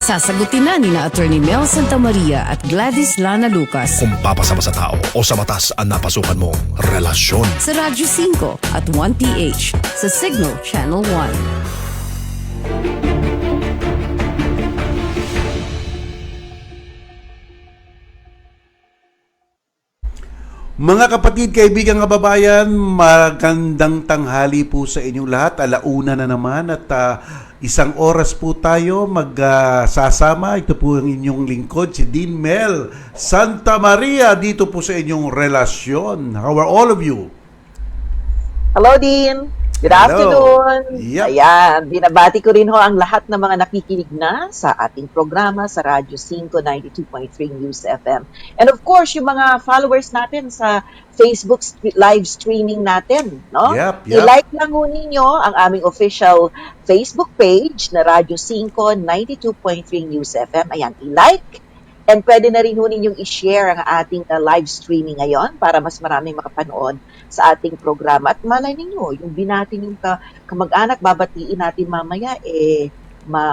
Sasagutin na ni na Attorney Mel Santamaria at Gladys Lana Lucas Kung papasama sa tao o sa batas ang napasukan mong relasyon. sa Radyo 5 at 1PH sa Signal Channel 1. Mga kapatid, kaibigan, kababayan, magandang tanghali po sa inyong lahat. Alauna na naman at isang oras po tayo magsasama. Ito po ang inyong lingkod, si Dean Mel Santamaria, dito po sa inyong relasyon. How are all of you? Hello, Dean. Good Hello. afternoon. Yep. Ayan, binabati ko rin ho ang lahat ng mga nakikinig na sa ating programa sa Radyo 5 92.3 News FM. And of course, yung mga followers natin sa Facebook live streaming natin, no? Yep. I-like lang ho ninyo ang aming official Facebook page na Radyo 5 92.3 News FM. Ayan, i-like. And pwede na rin ho ninyong i-share ang ating live streaming ngayon para mas maraming makapanood sa ating programa. At malay ninyo, yung binating yung kamag-anak, babatiin natin mamaya,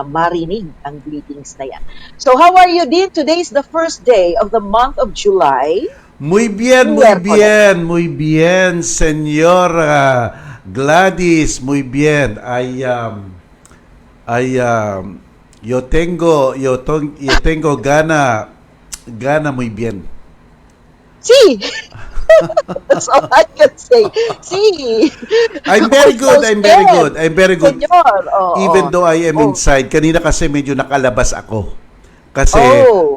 marinig ang greetings na yan. So how are you, Dean? Today is the first day of the month of July. Muy bien, muy bien, señora Gladys, muy bien. Yo tengo gana muy bien. Sí! That's all I can say. Sí! I'm very good. Senyor, Even though I am inside, kanina kasi medyo nakalabas ako. Kasi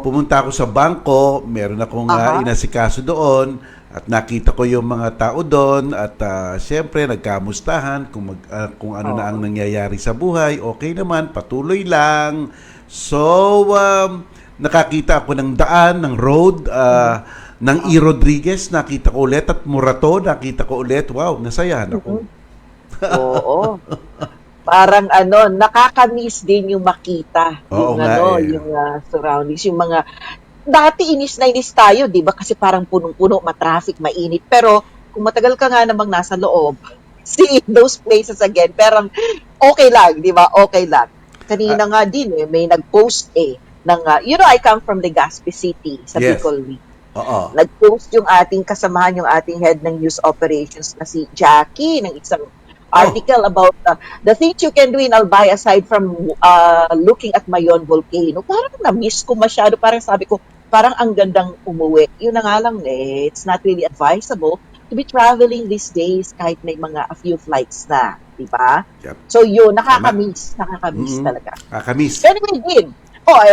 pumunta ako sa bangko, meron akong inasikaso doon at nakita ko yung mga tao doon at siyempre nagkamustahan kung ano na ang nangyayari sa buhay. Okay naman, patuloy lang. So, nakakita ako ng daan, ng road, ng E. Rodriguez, nakita ko ulit, at Morato, nakita ko ulit. Wow, nasayahan ako. Oo. Parang nakakamiss din yung makita. Yung surroundings, yung mga, dati inis na inis tayo, di ba? Kasi parang punong-puno, matraffic, mainit. Pero kung matagal ka nga namang nasa loob, see those places again, parang okay lang, di ba? Okay lang. Kanina nga din, may nag-post ng, I come from Legazpi City, sa Bicol. Nag-post yung ating kasamahan, yung ating head ng news operations na si Jackie, ng isang article about the things you can do in Albay aside from looking at Mayon Volcano. Parang na-miss ko masyado. Parang sabi ko, parang ang gandang umuwi. Yun na nga lang it's not really advisable to be traveling these days kahit may a few flights na. Diba? Yep. So yun, nakakamiss talaga. Nakakamiss. Anyway, Din,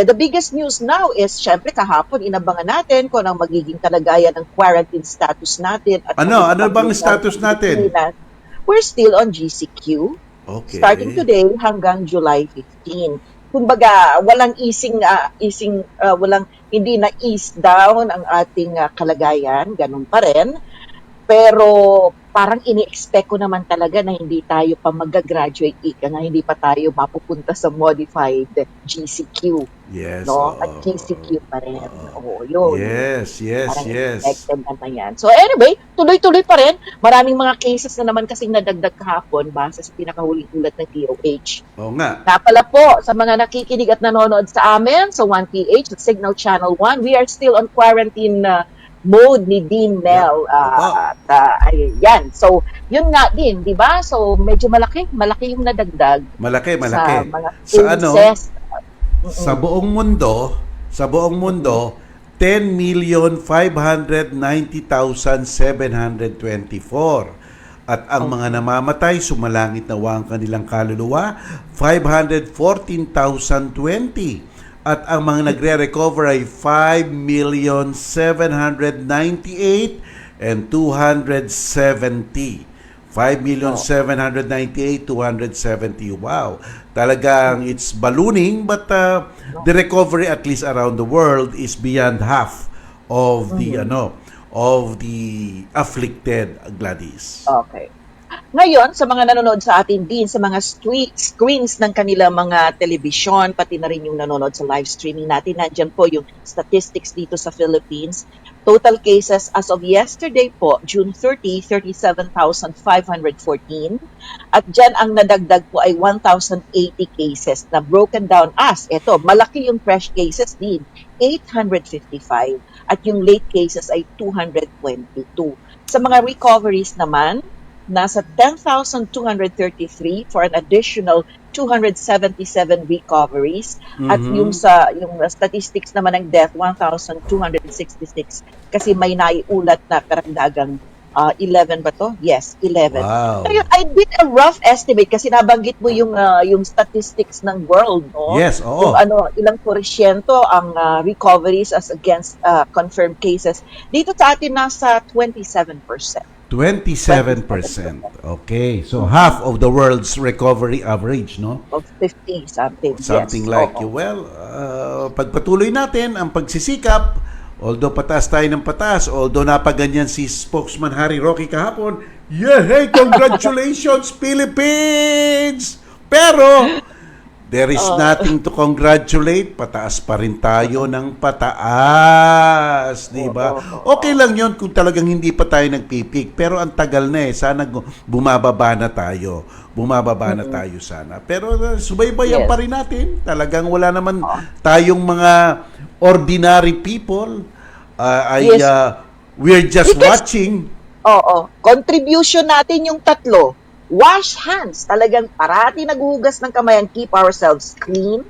the biggest news now is, syempre kahapon, inabangan natin kung ang magiging kalagayan ng quarantine status natin. At Ano bang status natin? We're still on GCQ. Okay. Starting today hanggang July 15. Kumbaga, walang hindi na ease down ang ating kalagayan, ganun pa rin. Pero parang ini-expect ko naman talaga na hindi tayo pa mag-graduate, hindi pa tayo mapupunta sa modified GCQ. Yes. At GCQ pa rin. Yun. Yes. Expected naman yan. So anyway, tuloy-tuloy pa rin. Maraming mga cases na naman kasing nadagdag kahapon base sa pinakahuling ulat ng DOH. Oo nga. Pala po, sa mga nakikinig at nanonood sa amin, sa 1PH, at Signal Channel 1, we are still on quarantine mode ni Dean Mel. Yan. So, yun nga din, di ba? So, medyo malaki yung nadagdag. Malaki. Sa mga cases. Sa buong mundo, 10,590,724. At ang mga namamatay, sumalangit na ang kanilang kaluluwa, 514,020. At ang mga nagre-recover ay 5,798,270. 5,798,270. Wow. Talagang it's ballooning, but the recovery at least around the world is beyond half of the afflicted, Gladys. Okay. Ngayon, sa mga nanonood sa atin din, sa mga screens ng kanilang mga telebisyon, pati na rin yung nanonood sa live streaming natin, nandyan po yung statistics dito sa Philippines. Total cases as of yesterday po, June 30, 37,514. At dyan ang nadagdag po ay 1,080 cases na broken down as, eto, malaki yung fresh cases din, 855. At yung late cases ay 222. Sa mga recoveries naman, nasa 10,233 for an additional 277 recoveries. At yung statistics naman ng death, 1,266 kasi may naiulat na karagdagang 11 ba to? Yes, 11. Wow. So, I did a rough estimate kasi nabanggit mo yung statistics ng world, no? Yes, oo. Yung ilang porsyento ang recoveries as against confirmed cases. Dito sa atin nasa 27%. 27%. Okay. So, half of the world's recovery average, no? Of 50 something. Something yes. like, Oo. well, pagpatuloy natin ang pagsisikap, although pataas tayo ng pataas, although napaganyan si spokesman Harry Roque kahapon, hey, congratulations, Philippines! Pero, there is nothing to congratulate. Pataas pa rin tayo ng pataas. Di ba? Okay lang yon kung talagang hindi pa tayo nagpipik. Pero ang tagal na eh. Sana bumababa na tayo. Bumababa na tayo sana. Pero subaybayan pa rin natin. Talagang wala naman tayong mga ordinary people. We're just watching. Oo. Contribution natin yung tatlo. Wash hands. Talagang parati naghuhugas ng kamay and keep ourselves clean.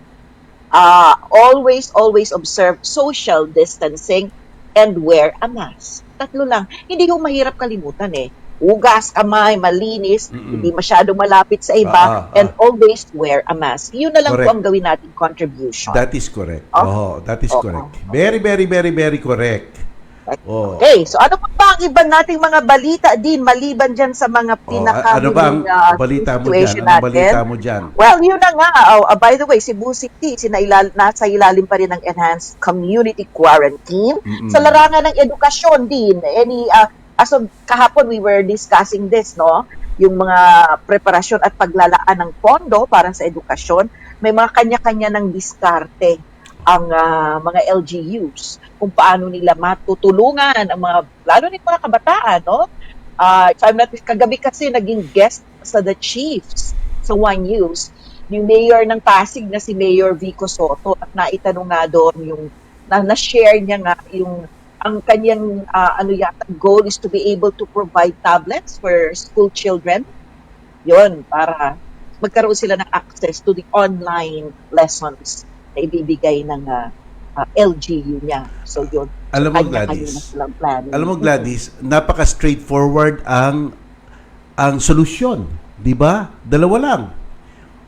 Always observe social distancing and wear a mask. Tatlo lang. Hindi yung mahirap kalimutan eh. Hugas kamay, malinis, hindi masyado malapit sa iba, and always wear a mask. Yun na lang po ang gawin natin contribution. That is correct. That is correct. Very, very, very, very correct. Okay, so ano pa ba ang iba nating mga balita din maliban dyan sa mga ano ba ang balita mo dyan? Ano balita mo dyan? Well, yun na nga. By the way, Cebu City, nasa ilalim pa rin ng enhanced community quarantine. Sa larangan ng edukasyon din. As of kahapon, we were discussing this, no? Yung mga preparasyon at paglalaan ng pondo para sa edukasyon. May mga kanya-kanya ng diskarte ang mga LGUs kung paano nila matutulungan ang mga, lalo na mga kabataan, no? If I'm not, kagabi kasi naging guest sa The Chiefs sa One News, yung mayor ng Pasig na si Mayor Vico Soto, at naitanong nga doon yung, na-share niya nga yung, ang kanyang goal is to be able to provide tablets for school children. Yun, para magkaroon sila ng access to the online lessons na ibibigay ng LGU niya. So yun. Alam mo Gladys, napaka-straightforward ang solusyon, 'di ba? Dalawa lang.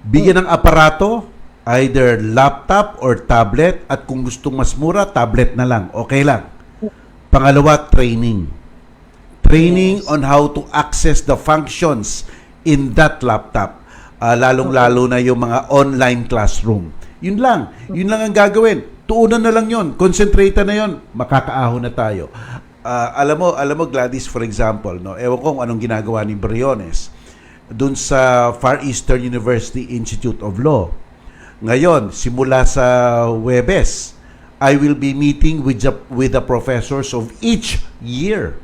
Bigyan ng aparato, either laptop or tablet, at kung gustong mas mura, tablet na lang. Okay lang. Pangalawa, training. Training on how to access the functions in that laptop. Lalong-lalo na yung mga online classroom. Yun lang ang gagawin. Tuunan na lang yun. Concentrate na yun. Makakaahon na tayo. Alam mo Gladys, for example, no? Ewan ko kung anong ginagawa ni Briones dun sa Far Eastern University Institute of Law. Ngayon, simula sa Huwebes, I will be meeting with the professors of each year.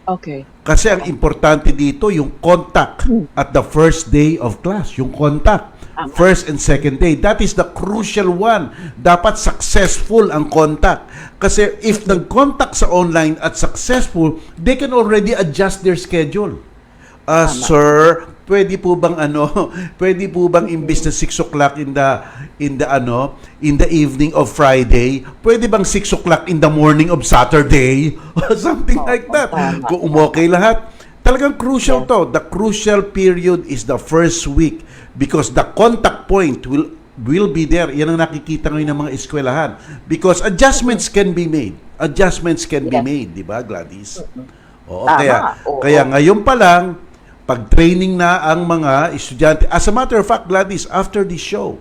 Okay. Kasi ang importante dito, yung contact at the first day of class. Yung contact. First and second day. That is the crucial one. Dapat successful ang contact. Kasi if nag-contact sa online at successful, they can already adjust their schedule. Sir, pwede po bang imbis na 6 o'clock in the evening of Friday, pwede bang 6 o'clock in the morning of Saturday? Something like that. Kung umokay lahat. Talagang crucial to. The crucial period is the first week because the contact point will be there. Yan ang nakikita ngayon ng mga eskwelahan. Because adjustments can be made. Di ba, Gladys? Kaya ngayon pa lang, pag-training na ang mga estudyante. As a matter of fact, Gladys, after the show,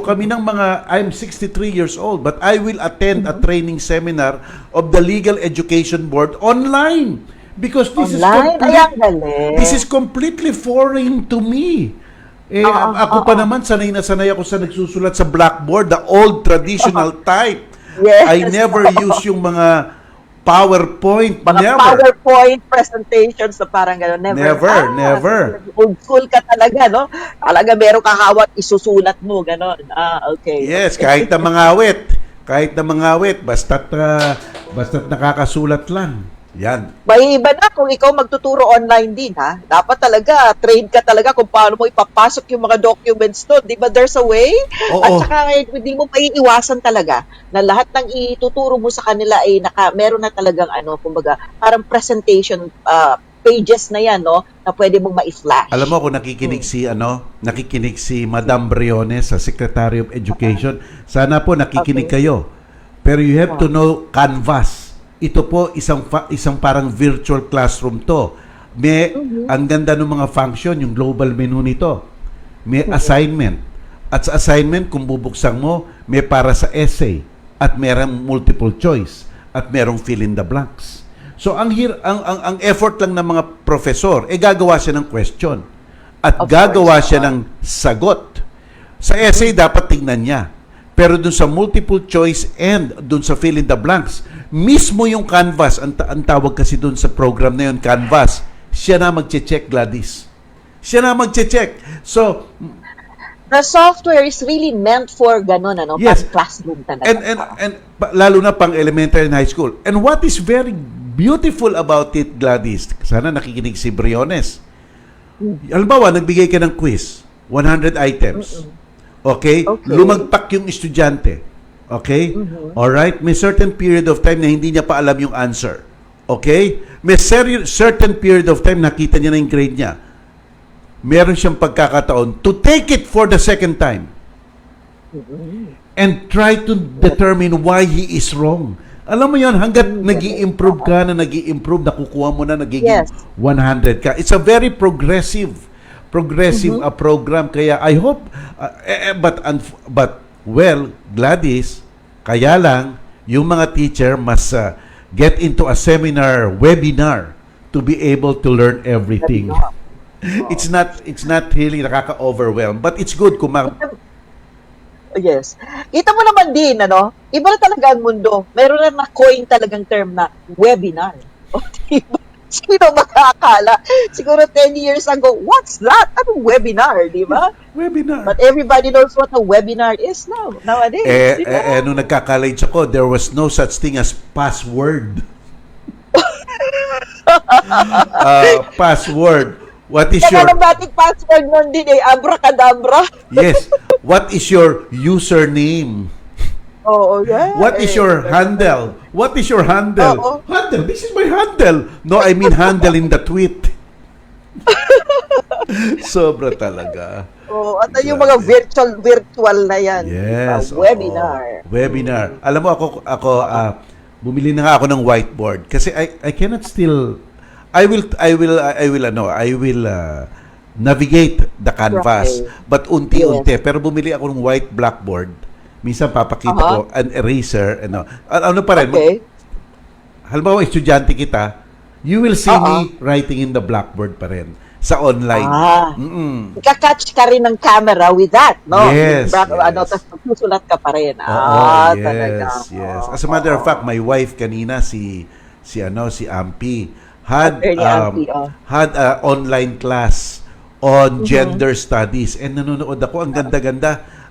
kami ng mga, I'm 63 years old, but I will attend a training seminar of the Legal Education Board online. Because Online? Ay, ang galing. this is completely foreign to me. Ako pa naman, sanay na sanay ako sa nagsusulat sa blackboard, the old traditional type. Yes. I never use yung mga PowerPoint. Mga PowerPoint presentations na parang gano'n. Never. Old school ka talaga, no? Talaga meron kahawat, isusulat mo, gano'n. Okay. Yes, kahit na mangawit, basta't nakakasulat lang. Yan. May iba na kung ikaw magtuturo online din, ha? Dapat talaga, train ka talaga kung paano mo ipapasok yung mga documents doon. Di ba there's a way? Oo. At saka hindi mo maiiwasan talaga na lahat ng ituturo mo sa kanila ay meron na talagang kumbaga, parang presentation pages na yan, no? Na pwede mong ma-flash. Alam mo kung nakikinig si Madam Briones sa Secretary of Education, sana po nakikinig kayo. Pero you have to know Canvas. Ito po isang parang virtual classroom to. Ang ganda ng mga function, yung global menu nito. May assignment. At sa assignment, kung bubuksan mo, may para sa essay at merong multiple choice at merong fill in the blanks. So ang effort lang ng mga professor, gagawa siya ng question at gagawa siya ng sagot. Sa essay dapat tingnan niya. Pero dun sa multiple choice and dun sa fill in the blanks, mismo yung Canvas, ang tawag kasi dun sa program na yun, Canvas, siya na magche-check, Gladys. Siya na magche-check. So, the software is really meant for ganun, yes. Pang classroom talaga. And lalo na pang elementary and high school. And what is very beautiful about it, Gladys, sana nakikinig si Briones. Halimbawa, nagbigay ka ng quiz, 100 items. Okay? Lumagpak yung estudyante. Okay? Alright? May certain period of time na hindi niya pa alam yung answer. Okay? May certain period of time nakita niya na yung grade niya. Meron siyang pagkakataon to take it for the second time. And try to determine why he is wrong. Alam mo yon, hanggat nag-i-improve ka na nag-i-improve, nakukuha mo na nagiging 100 ka. It's a very progressive program, kaya I hope but Gladys, kaya lang yung mga teacher must get into a webinar to be able to learn everything. It's not really nakaka-overwhelm, but it's good kung Yes. Kita mo naman din, iba na talaga ang mundo. Meron na coin talagang term na webinar. O, diba? Sino makakala? Siguro 10 years ago, what's that? Anong webinar, di ba? Webinar. But everybody knows what a webinar is nowadays. Nung nagka-college ako, there was no such thing as password. Password. What is your... Kaya password nun din abracadabra. Yes. What is your username? Oo, yeah. What is your handle? What is your handle? Handle? This is my handle. No, I mean handle in the tweet. Sobra talaga. At yung mga virtual na yan. Yes. Webinar. Alam mo, ako bumili na nga ako ng whiteboard kasi I cannot still I will navigate the canvas, but unti-unti. Pero bumili ako ng white blackboard. Minsan papakita ko an eraser, ano pa rin. Halimbawa, estudyante kita, you will see me writing in the blackboard pa rin sa online. Ika-catch ka rin ng camera with that, no? Yes. Tapos magsusulat ka pa rin. Yes. As a matter of fact, my wife kanina si Ampi had online class on gender studies, and nanonood ako.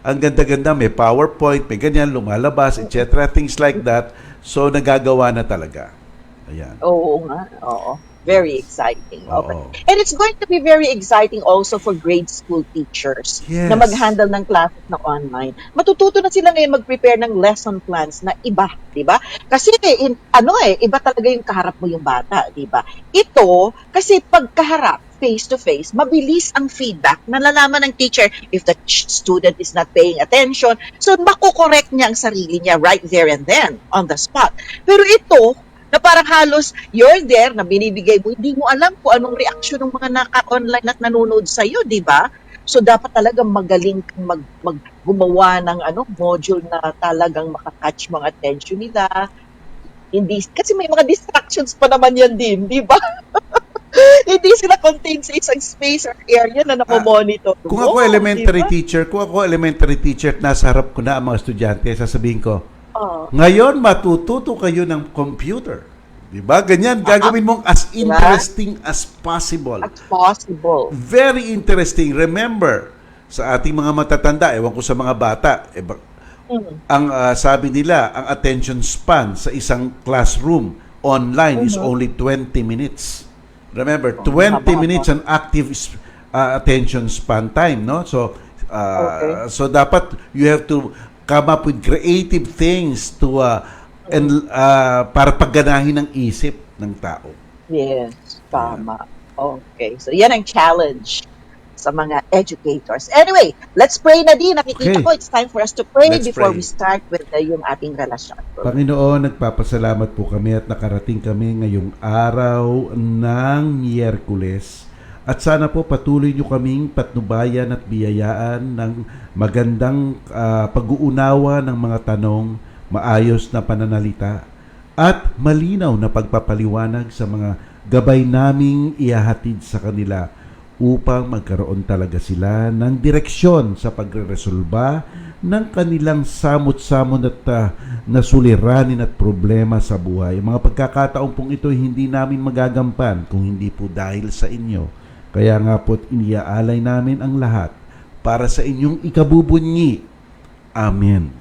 Ang ganda-ganda, may PowerPoint, may ganyan, lumalabas, etc. Things like that. So, nagagawa na talaga. Ayan. Oo nga, oo. Very exciting. And it's going to be very exciting also for grade school teachers na mag-handle ng classes na online. Matututo na sila ngayon mag-prepare ng lesson plans na iba, di ba? Kasi iba talaga yung kaharap mo yung bata, di ba? Ito, kasi pagkaharap, face-to-face, mabilis ang feedback. Nalalaman ng teacher if the student is not paying attention. So, makukorek niya ang sarili niya right there and then, on the spot. Pero ito, na parang halos you're there, na binibigay mo, hindi mo alam kung anong reaksyon ng mga naka-online at nanonood sa'yo, di ba? So, dapat talagang magaling gumawa ng module na talagang makakatch mga attention nila. Hindi, kasi may mga distractions pa naman yan din, di ba? Hindi sila contained sa isang space or area na napomonitor. Kung ako elementary teacher, at nasa harap ko na ang mga estudyante, sasabihin ko, ngayon matututo kayo ng computer. Diba? Ganyan, gagawin mong as interesting as possible. As possible. Very interesting. Remember, sa ating mga matatanda, ewan ko sa mga bata, ang sabi nila, ang attention span sa isang classroom online is only 20 minutes. Remember, 20 minutes an active attention span time, no? So, so dapat you have to come up with creative things to para pagganahin ang isip ng tao. Yes, tama. Okay, so yan ang challenge sa mga educators. Anyway, let's pray na din. Nakikita ko, it's time for us to pray before we start with yung ating relasyon. Panginoon, nagpapasalamat po kami at nakarating kami ngayong araw ng Miyerkules. At sana po patuloy nyo kaming patnubayan at biyayaan ng magandang pag-uunawa ng mga tanong, maayos na pananalita, at malinaw na pagpapaliwanag sa mga gabay naming ihahatid sa kanila upang magkaroon talaga sila ng direksyon sa pagreresolba ng kanilang samot-samot at nasuliranin at problema sa buhay. Mga pagkakataon pong ito hindi namin magagampan kung hindi po dahil sa inyo. Kaya nga po't iniaalay namin ang lahat para sa inyong ikabubunyi. Amen.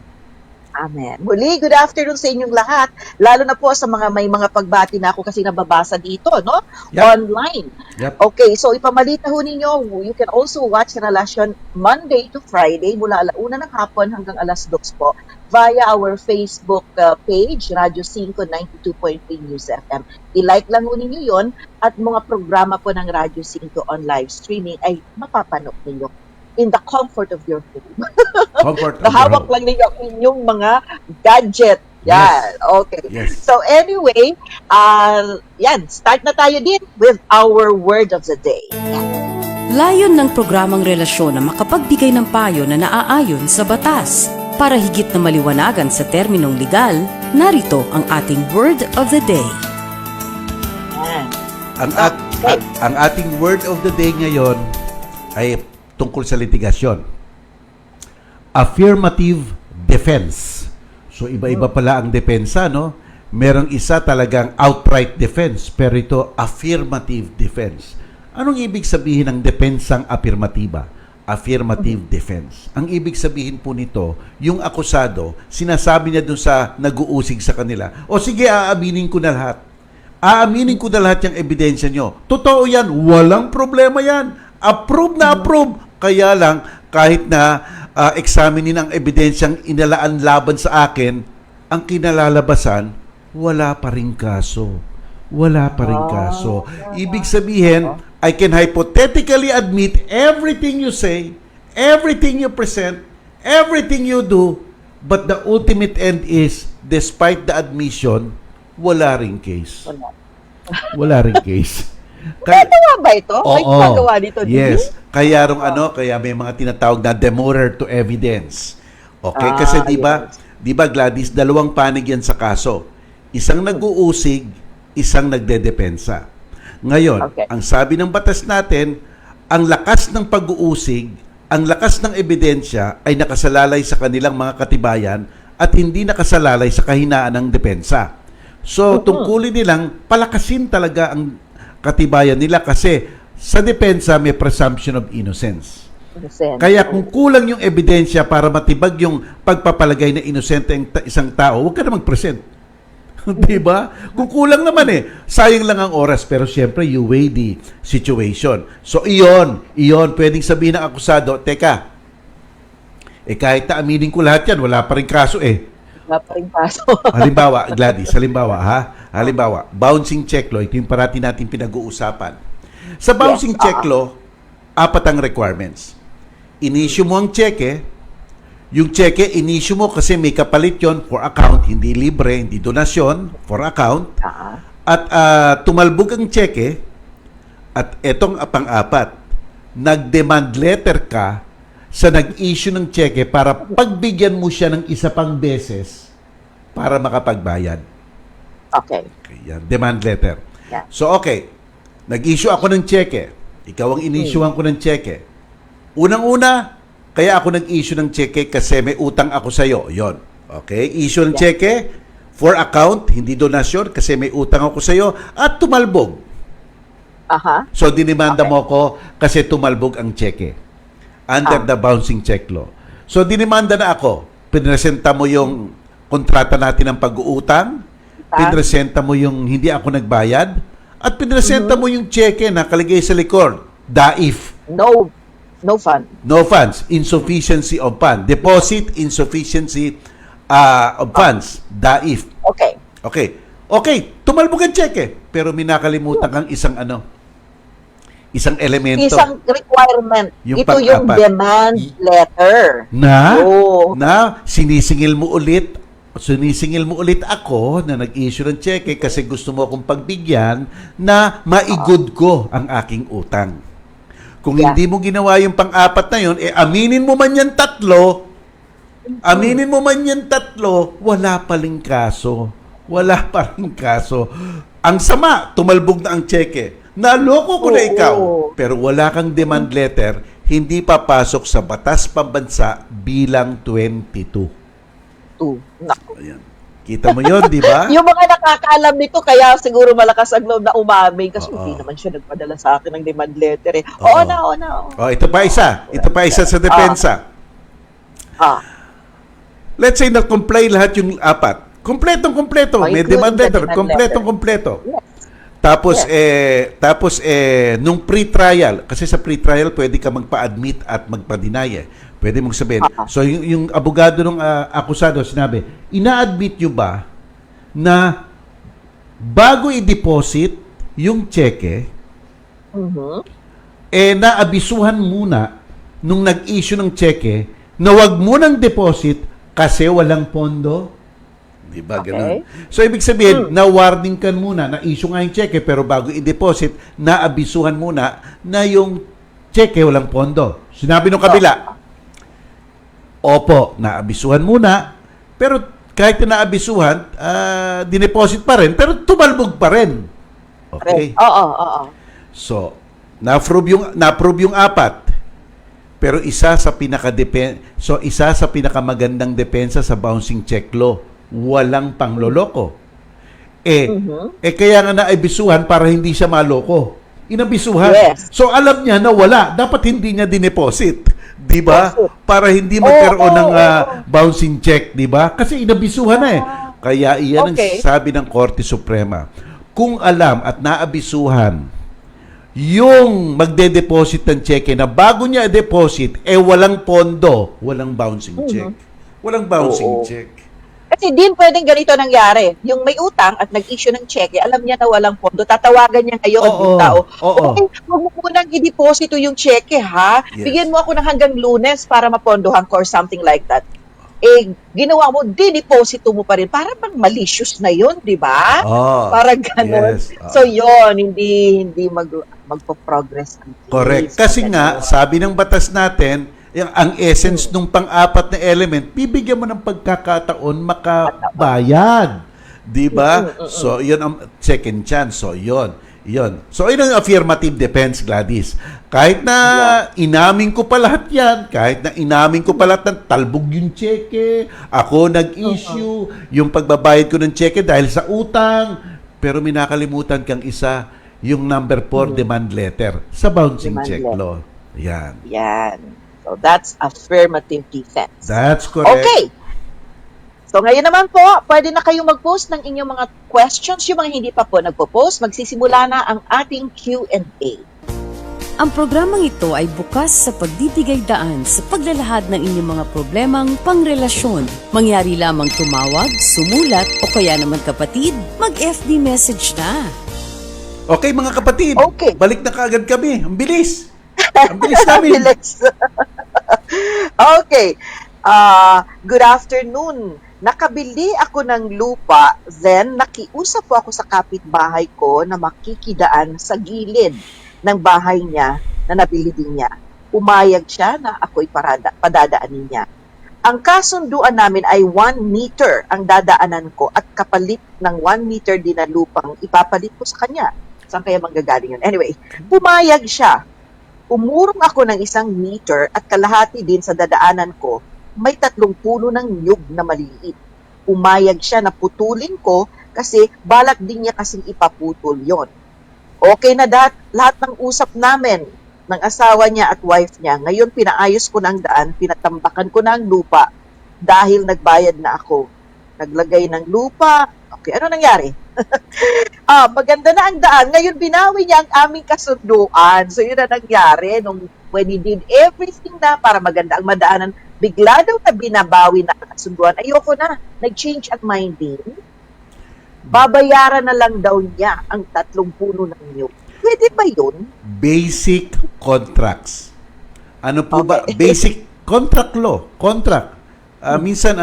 Amen. Muli, good afternoon sa inyong lahat. Lalo na po sa mga may mga pagbati na ako kasi nababasa dito, no? Yep. Online. Yep. Okay, so ipamalita ho ninyo, you can also watch Relasyon Monday to Friday mula 1:00 ng hapon hanggang 2:00 po via our Facebook page, Radio 5 92.3 News FM. I-like lang ho ninyo yon at mga programa po ng Radio 5 on live streaming ay mapapanood ninyo in the comfort of your home. Nahawak lang ninyo ang inyong mga gadget. Yan. Yes. Okay. Yes. So anyway, yan, start na tayo din with our word of the day. Yan. Layon ng programang relasyon na makapagbigay ng payo na naaayon sa batas. Para higit na maliwanagan sa terminong legal, narito ang ating word of the day. Yan. Ang ating word of the day ngayon ay tungkol sa litigasyon. Affirmative defense. So iba-iba pala ang depensa, no? Merong isa talagang outright defense, pero ito affirmative defense. Anong ibig sabihin ng depensang afirmatiba? Affirmative defense. Ang ibig sabihin po nito, yung akusado, sinasabi niya dun sa nag-uusig sa kanila, o sige, aaminin ko na lahat. Aaminin ko na lahat yung ebidensya nyo. Totoo yan, walang problema yan. Approve na approve. Kaya lang, kahit na examinin ang ebidensyang inalaan laban sa akin, ang kinalalabasan, wala pa rin kaso. Wala pa rin kaso. Ibig sabihin, I can hypothetically admit everything you say, everything you present, everything you do, but the ultimate end is, despite the admission, wala rin case. Wala rin case. Nagawa ba ito? May gumagawa dito? Yes. Kaya kaya may mga tinatawag na demurrer to evidence. Okay? Kasi di ba Gladys, dalawang panig yan sa kaso. Isang nag-uusig, isang nagdedepensa. Ngayon, ang sabi ng batas natin, ang lakas ng pag-uusig, ang lakas ng ebidensya ay nakasalalay sa kanilang mga katibayan at hindi nakasalalay sa kahinaan ng depensa. So, tungkulin nilang palakasin talaga ang katibayan nila kasi sa depensa may presumption of innocence. Kaya kung kulang yung ebidensya para matibag yung pagpapalagay na inosente ang isang tao, huwag ka na mag-present. Diba? Kung kulang naman sayang lang ang oras, pero syempre you weigh the situation. So iyon, pwedeng sabihin ng akusado, teka, kahit na aminin ko lahat yan, wala pa rin kaso Halimbawa, Gladys, halimbawa, bouncing check law, ito yung parati natin pinag-uusapan. Sa bouncing check law, 4 ang requirements. Inisyu mo ang cheque, yung cheque, inisyu mo kasi may kapalit yon for account, hindi libre, hindi donasyon, for account. At tumalbog ang cheque, at etong pang-4, nag-demand letter ka sa nag-issue ng cheque para pagbigyan mo siya ng isa pang beses para makapagbayad. Okay. Okay, yan. Demand letter. Yeah. So, okay. Nag-issue ako ng cheque. Ikaw ang in-issuean ko ng cheque. Unang-una, kaya ako nag-issue ng cheque kasi may utang ako sa'yo. Yon. Okay? Issue ng cheque for account, hindi donasyon kasi may utang ako sa'yo at tumalbog. Aha. So, dinimanda mo ko kasi tumalbog ang cheque under the bouncing check law. So, dinimanda na ako. Pinresenta mo yung kontrata natin ng pag-uutang, pinresenta mo yung hindi ako nagbayad, at pinresenta mo yung cheque na nakalagay sa likod, DAIF. No fund. No funds, insufficiency of fund. Deposit, insufficiency of funds, DAIF. Okay. Okay, tumalbog ang cheque, pero may nakalimutan kang isang isang elemento. Isang requirement. Yung Ito yung pang-apat. demand letter. Na sinisingil mo ulit ako na nag-issue ng cheque kasi gusto mo akong pagbigyan na maigod ko ang aking utang. Kung hindi mo ginawa yung pang-apat na yun, aminin mo man yan tatlo, wala pa ring kaso. Ang sama, tumalbog na ang cheque. Naloko ko na ikaw. Pero wala kang demand letter, hindi papasok sa batas pambansa bilang 22. Naku. Ayan. Kita mo yon, di ba? Yung mga nakakaalam nito, kaya siguro malakas ang loob na umamin kasi hindi naman siya nagpadala sa akin ng demand letter eh. Oo na. Ito pa isa sa depensa. Let's say na-comply lahat yung apat. Kompletong-kompleto. May demand letter. Kompletong-kompleto. Yes. Tapos nung pre-trial, kasi sa pre-trial pwede ka magpa-admit at magpa-deny. Pwede mong sabihin. So yung abogado ng akusado sinabi, ina-admit nyo ba na bago i-deposit yung cheque, naabisuhan muna nung nag-issue ng cheque na wag munang deposit kasi walang pondo? Diba, ganun? So, ibig sabihin, na-warning ka muna, na-issue nga yung cheque, pero bago i-deposit, naabisuhan muna na yung cheque walang pondo. Sinabi nung kabila, opo, naabisuhan muna, pero kahit na naabisuhan, dineposit pa rin, pero tumalbog pa rin. Okay? Oo. So, na-approve yung apat, pero isa sa pinakamagandang depensa sa bouncing check law, walang pangloloko. Kaya nga naibisuhan para hindi siya maloko. Inabisuhan. Yes. So alam niya na wala. Dapat hindi niya dineposit. Di ba? Para hindi magkaroon ng bouncing check. Di ba? Kasi inabisuhan na eh. Kaya iyan ang sabi ng Korte Suprema. Kung alam at naabisuhan yung magde-deposit ng cheque na bago niya i-deposit, walang pondo, walang bouncing check. Walang bouncing check. Kasi din pwedeng ganito nangyari. Yung may utang at nag-issue ng cheque, alam niya na walang pondo, tatawagan niya ngayon yung tao. Okay, huwag mo munang i-deposito yung cheque, ha? Yes. Bigyan mo ako ng hanggang Lunes para mapondohan ko or something like that. Ginawa mo, dineposito mo pa rin. Para pang malicious na yun, di ba? Para ganun. Yes. So yun, hindi magpo-progress ang case. Correct. Kasi nga, sabi ng batas natin, ang essence nung pang-apat na element, bibigyan mo ng pagkakataon makabayad. Di ba? So, yun ang second chance. So, yun. So, yun ang affirmative defense, Gladys. Kahit na inamin ko pa lahat yan, kahit na inamin ko pa lahat ng talbog yung cheque, ako nag-issue, yung pagbabayad ko ng cheque dahil sa utang, pero may nakalimutan kang isa, yung number 4 demand letter sa bouncing check law. Yan. So, that's affirmative defense. That's correct. Okay. So, ngayon naman po, pwede na kayong mag-post ng inyong mga questions. Yung mga hindi pa po nagpo-post, magsisimula na ang ating Q&A. Ang programang ito ay bukas sa pagbibigay daan sa paglalahad ng inyong mga problemang pangrelasyon. Mangyari lamang tumawag, sumulat, o kaya naman kapatid, mag-FB message na. Okay, mga kapatid. Okay. Balik na kaagad kami. Ang bilis. Ang bilis namin. Okay. Good afternoon. Nakabili ako ng lupa, then nakiusap po ako sa kapitbahay ko na makikidaan sa gilid ng bahay niya na nabili din niya. Umayag siya na ako'y padadaanin niya. Ang kasunduan namin ay 1 meter ang dadaanan ko at kapalit ng 1 meter din na lupang ipapalit ko sa kanya. Saan kaya manggagaling yun? Anyway, pumayag siya. Umurong ako ng 1 meter at kalahati din sa dadaanan ko, may 3 puno ng niyog na maliliit. Pumayag siya na putulin ko kasi balak din niya kasing ipaputol yon. Okay na lahat ng usap namin ng asawa niya at wife niya. Ngayon, pinaayos ko na ang daan, pinatambakan ko na ang lupa dahil nagbayad na ako. Naglagay ng lupa. Okay, ano nangyari? Maganda na ang daan. Ngayon, binawi niya ang aming kasunduan. So, yun na nangyari when he did everything na para maganda ang madaanan. Bigla daw na binabawi na ang kasunduan. Ayoko na. Nag-change ang mind din. Babayaran na lang daw niya ang 3 puno ng niyog. Pwede ba yun? Basic contracts. Ano po ba? Basic contract law. Contract. Minsan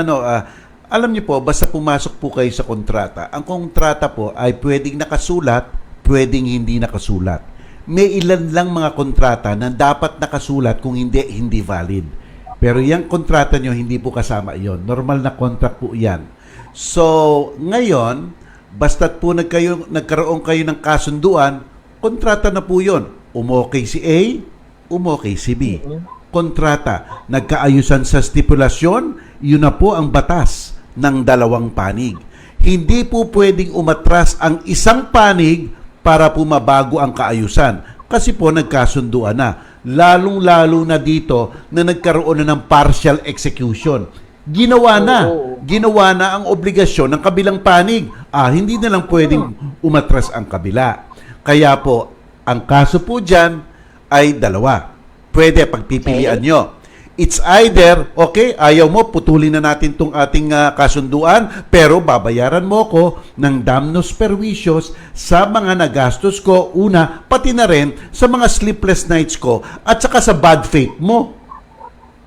alam niyo po, basta pumasok po kayo sa kontrata, ang kontrata po ay pwedeng nakasulat, pwedeng hindi nakasulat. May ilan lang mga kontrata na dapat nakasulat, kung hindi, hindi valid. Pero yung kontrata nyo, hindi po kasama yon. Normal na contract po yan. So, ngayon, basta't po nagkaroon kayo ng kasunduan, kontrata na po yun. Umokay si A, umokay si B. Kontrata, nagkaayusan sa stipulasyon, yun na po ang batas ng 2 panig. Hindi po pwedeng umatras ang isang panig para po mabago ang kaayusan. Kasi po nagkasunduan na. Lalong-lalo na dito na nagkaroon na ng partial execution. Ginawa na ang obligasyon ng kabilang panig. Hindi na lang pwedeng umatras ang kabila. Kaya po, ang kaso po dyan ay 2. Pwede pagpipilian nyo. It's either, okay, ayaw mo, putulin na natin itong ating kasunduan, pero babayaran mo ko ng damnos perwisyos sa mga nagastos ko, una, pati na rin sa mga sleepless nights ko, at saka sa bad faith mo.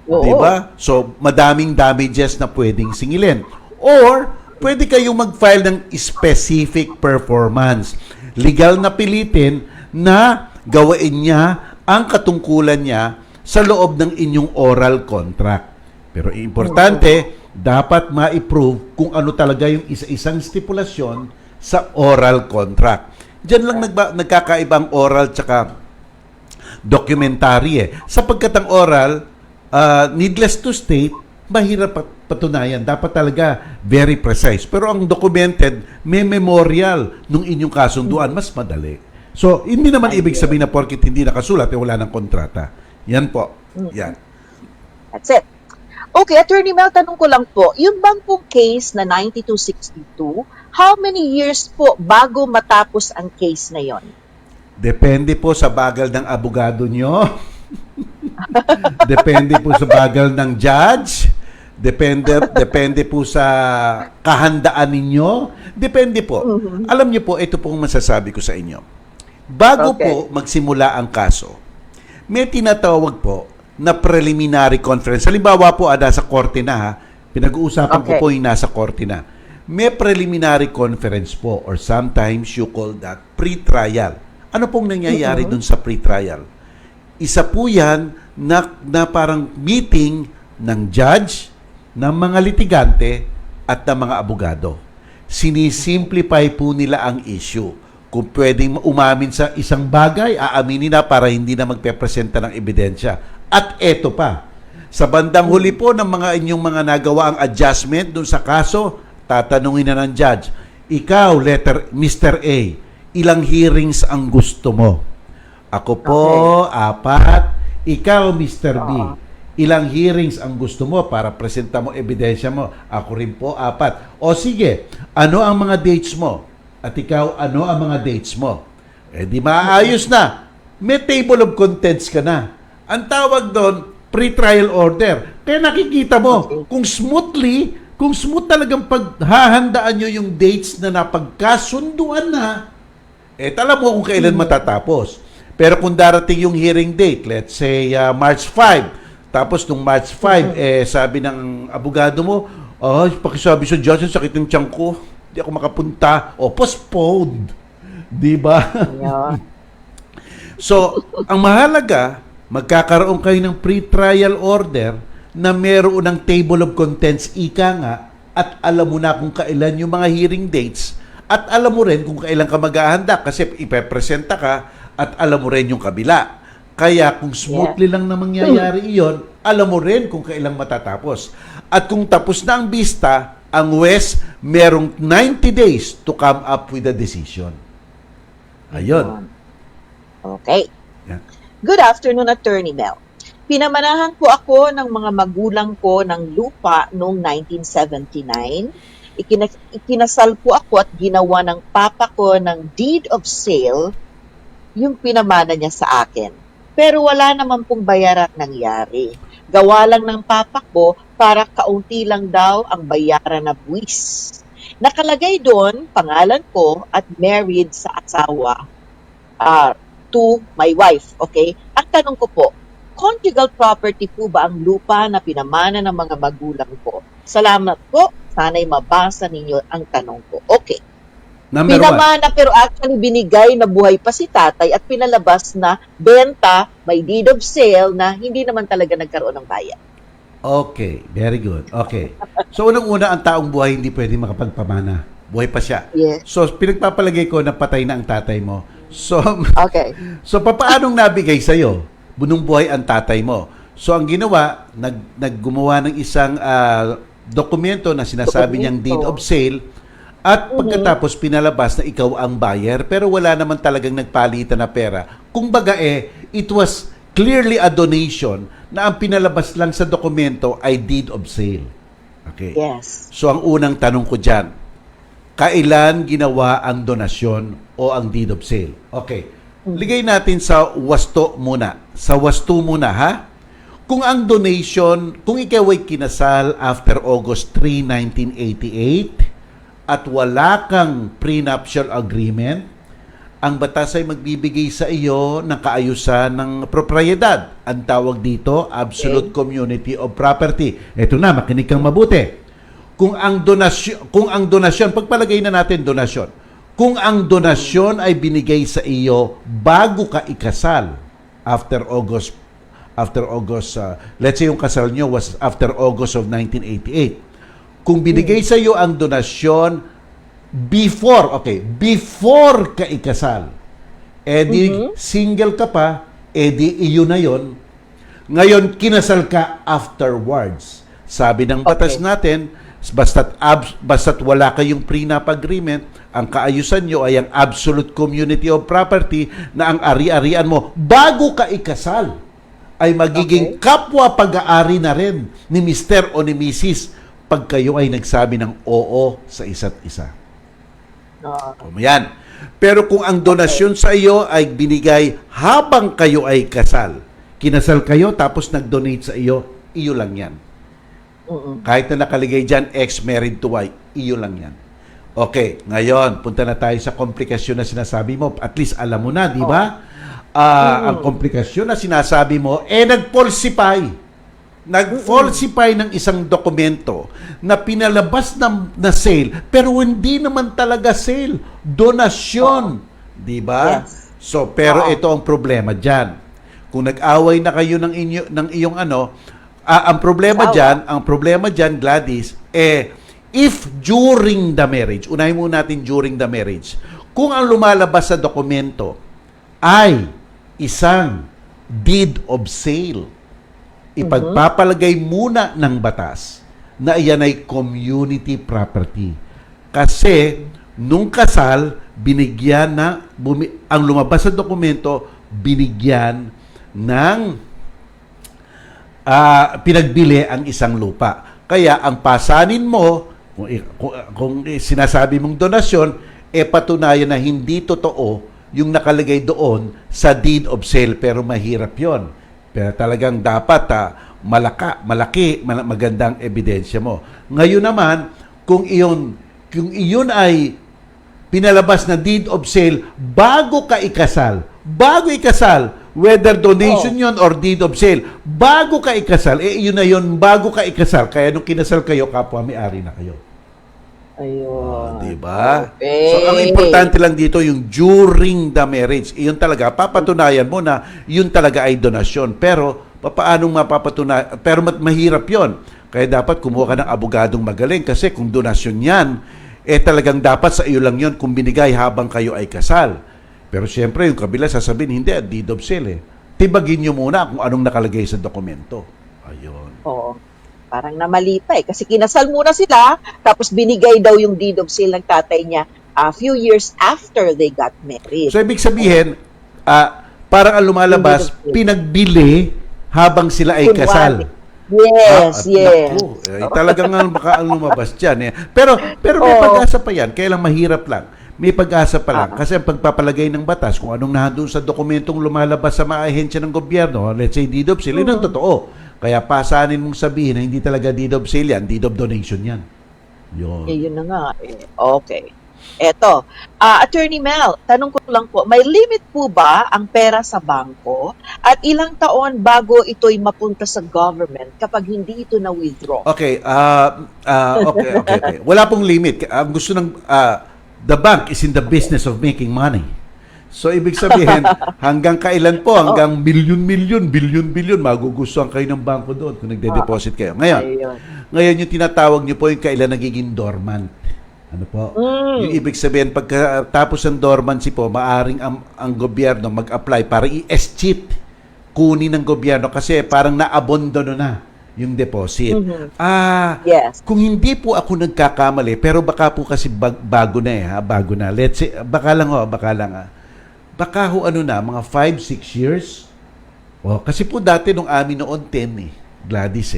Diba? So, madaming damages na pwedeng singilin. Or, pwede kayong mag-file ng specific performance. Legal na pilitin na gawain niya ang katungkulan niya sa loob ng inyong oral contract. Pero importante, dapat ma-prove kung ano talaga yung isa-isang stipulasyon sa oral contract. Diyan lang nagkakaiba ang oral tsaka documentary sapagkat ang oral, needless to state, mahirap patunayan. Dapat talaga very precise. Pero ang documented, may memorial nung inyong kasunduan, mas madali. So, hindi naman ibig sabihin na porkit hindi nakasulat, wala ng kontrata. Yan po. Yan. That's it. Okay, Attorney Mel, tanong ko lang po, yung bang pong case na 9262, how many years po bago matapos ang case na yon? Depende po sa bagal ng abogado nyo. Depende po sa bagal ng judge. Depende po sa kahandaan ninyo. Depende po. Alam niyo po, ito pong masasabi ko sa inyo. Bago po magsimula ang kaso, may tinatawag po na preliminary conference. Halimbawa po, nasa korte na pinag-uusapan ko po yung nasa korte na. May preliminary conference po or sometimes you call that pre-trial. Ano pong nangyayari dun sa pre-trial? Isa po yan na parang meeting ng judge, ng mga litigante, at ng mga abogado. Sinisimplify po nila ang issue. Kung pwedeng umamin sa isang bagay, aaminin na para hindi na magpepresenta ng ebidensya. At eto pa, sa bandang huli po ng mga inyong mga nagawa ang adjustment dun sa kaso, tatanungin na ng judge, ikaw, Mr. A, ilang hearings ang gusto mo? Ako po, 4. Ikaw, Mr. B, ilang hearings ang gusto mo para presenta mo ebidensya mo? Ako rin po, 4. O sige, ano ang mga dates mo? At ikaw, ano ang mga dates mo? Di maayos na. May table of contents ka na. Ang tawag doon, pre-trial order. Kaya nakikita mo, kung smooth talagang paghahandaan nyo yung dates na napagkasunduan na, alam mo kung kailan matatapos. Pero kung darating yung hearing date, let's say March 5, tapos nung March 5, sabi ng abogado mo, pakisabi sa judge, sakit ng tiyan ko, di ako makapunta, postponed. Di ba? Yeah. So, ang mahalaga, magkakaroon kayo ng pre-trial order na meron ng table of contents, ika nga, at alam mo na kung kailan yung mga hearing dates, at alam mo rin kung kailan ka maghahanda kasi ipepresenta ka at alam mo rin yung kabila. Kaya kung smoothly lang na mangyayari iyon, alam mo rin kung kailan matatapos. At kung tapos na ang bista, ang West merong 90 days to come up with a decision. Ayun. Okay. Yeah. Good afternoon, Attorney Mel. Pinamanahan po ako ng mga magulang ko ng lupa noong 1979. Ikinasal po ako at ginawa ng papa ko ng deed of sale yung pinamana niya sa akin. Pero wala naman pong bayaran nangyari. Gawa lang ng papa ko para kaunti lang daw ang bayaran na buwis. Nakalagay doon, pangalan ko at married sa asawa to my wife. Okay? Ang tanong ko po, conjugal property po ba ang lupa na pinamana ng mga magulang ko? Salamat po. Sana'y mabasa ninyo ang tanong ko. Okay. Number Pinamana pero actually binigay na buhay pa si tatay at pinalabas na benta, may deed of sale na hindi naman talaga nagkaroon ng bayan. Okay, very good. Okay. So, unang-una, ang taong buhay hindi pwede makapagpamana. Buhay pa siya. Yes. So, pinagpapalagay ko na patay na ang tatay mo. So, Okay. so papaanong nabigay sa'yo? Bunong buhay ang tatay mo. So, ang ginawa, naggumawa ng isang dokumento na sinasabi niyang deed of sale at pagkatapos pinalabas na ikaw ang buyer pero wala naman talagang nagpalitan na pera. Kung baga it was clearly a donation na ang pinalabas lang sa dokumento ay deed of sale. Okay. Yes. So ang unang tanong ko dyan, kailan ginawa ang donasyon o ang deed of sale? Okay. Ligay natin sa wasto muna. Sa wasto muna, ha? Kung ang donation, kung ikaw ay kinasal after August 3, 1988, at wala kang prenuptial agreement, ang batas ay magbibigay sa iyo ng kaayusan ng propriedad. Ang tawag dito, absolute community of property. Ito na, makinig kang mabuti. Kung ang donasyon, pagpalagay na natin donasyon, kung ang donasyon ay binigay sa iyo bago ka ikasal, after August, let's say yung kasal nyo was after August of 1988, kung binigay sa iyo ang donasyon before ka ikasal, edi single ka pa, edi iyo na yon. Ngayon, kinasal ka afterwards. Sabi ng batas natin, basta't wala kayong prenup agreement, ang kaayusan nyo ay ang absolute community of property na ang ari-arian mo bago ka ikasal ay magiging kapwa pag-aari na rin ni Mr. o ni Mrs. pag kayo ay nagsabi ng oo sa isa't isa. Yan. Pero kung ang donasyon sa iyo ay binigay habang kayo ay kasal, kinasal kayo tapos nag-donate sa iyo, iyo lang yan. Kahit na nakaligay dyan, ex-married to wife, iyo lang yan. Okay, ngayon, punta na tayo sa komplikasyon na sinasabi mo. At least alam mo na, di ba? Ang komplikasyon na sinasabi mo, nag-falsify. Nag-falsify ng isang dokumento na pinalabas na sale, pero hindi naman talaga sale. Donasyon. Di ba? Yes. So, pero ito ang problema dyan. Kung nag-away na kayo ng iyong ang problema dyan, Gladys, if during the marriage, unahin muna natin during the marriage, kung ang lumalabas sa dokumento ay isang deed of sale, ipagpapalagay muna ng batas na iyan ay community property. Kasi, nung kasal, binigyan ang lumabas sa dokumento, binigyan ng pinagbili ang isang lupa. Kaya, ang pasanin mo, kung sinasabi mong donasyon, patunayan na hindi totoo yung nakalagay doon sa deed of sale, pero mahirap yon. Pero talagang dapat malaki, magandang ebidensya mo. Ngayon naman, kung iyon ay pinalabas na deed of sale bago ikasal, whether donation yon or deed of sale, bago ka ikasal, iyon na yon bago ka ikasal. Kaya nung kinasal kayo, kapwa may-ari na kayo. Ayun. Diba? Okay. So, ang importante lang dito yung during the marriage. Iyon talaga, papatunayan mo na yun talaga ay donasyon. Pero, paano mapapatunayan? Pero mahirap yon. Kaya dapat kumuha ka ng abogadong magaling kasi kung donasyon yan, talagang dapat sa iyo lang yon kung binigay habang kayo ay kasal. Pero siyempre, yung kabila sasabihin, hindi, deed of sale Tibagin nyo muna kung anong nakalagay sa dokumento. Ayun. Oo. Parang namalita kasi kinasal muna sila, tapos binigay daw yung deed of sale ng tatay niya a few years after they got married. So, ibig sabihin, parang ang lumalabas, pinagbili habang sila ay kasal. Yes, yes. Naku, talagang baka ang lumabas dyan. Pero may pag-asa pa yan. Kaya lang mahirap lang. May pag-asa pa lang. Kasi ang pagpapalagay ng batas, kung anong nandun sa dokumentong lumalabas sa mga ahensya ng gobyerno, let's say deed of sale, yun ang totoo. Kaya pasanin mong sabihin na hindi talaga deed of sale yan, deed of donation yan. Yun. Yun na nga. Okay. Eto, Attorney Mel, tanong ko lang po, may limit po ba ang pera sa bangko at ilang taon bago ito'y mapunta sa government kapag hindi ito na-withdraw? Okay, okay. Wala pong limit. Ang gusto ng the bank is in the business of making money. So, ibig sabihin, hanggang kailan po, hanggang milyon-milyon, bilyon-bilyon, magugustuhan kayo ng bangko doon kung nagde-deposit kayo. Ngayon yung tinatawag nyo po yung kailan nagiging dormant. Ano po? Yung ibig sabihin, pagkatapos ng dormancy po, maaring ang gobyerno mag-apply para i-escheat kunin ng gobyerno kasi parang na-abandono na yung deposit. Yes. Kung hindi po ako nagkakamali, pero baka po kasi bago na bago na. Let's say, baka lang. Baka mga 5-6 years. Kasi po dati nung amin noon 10 Gladys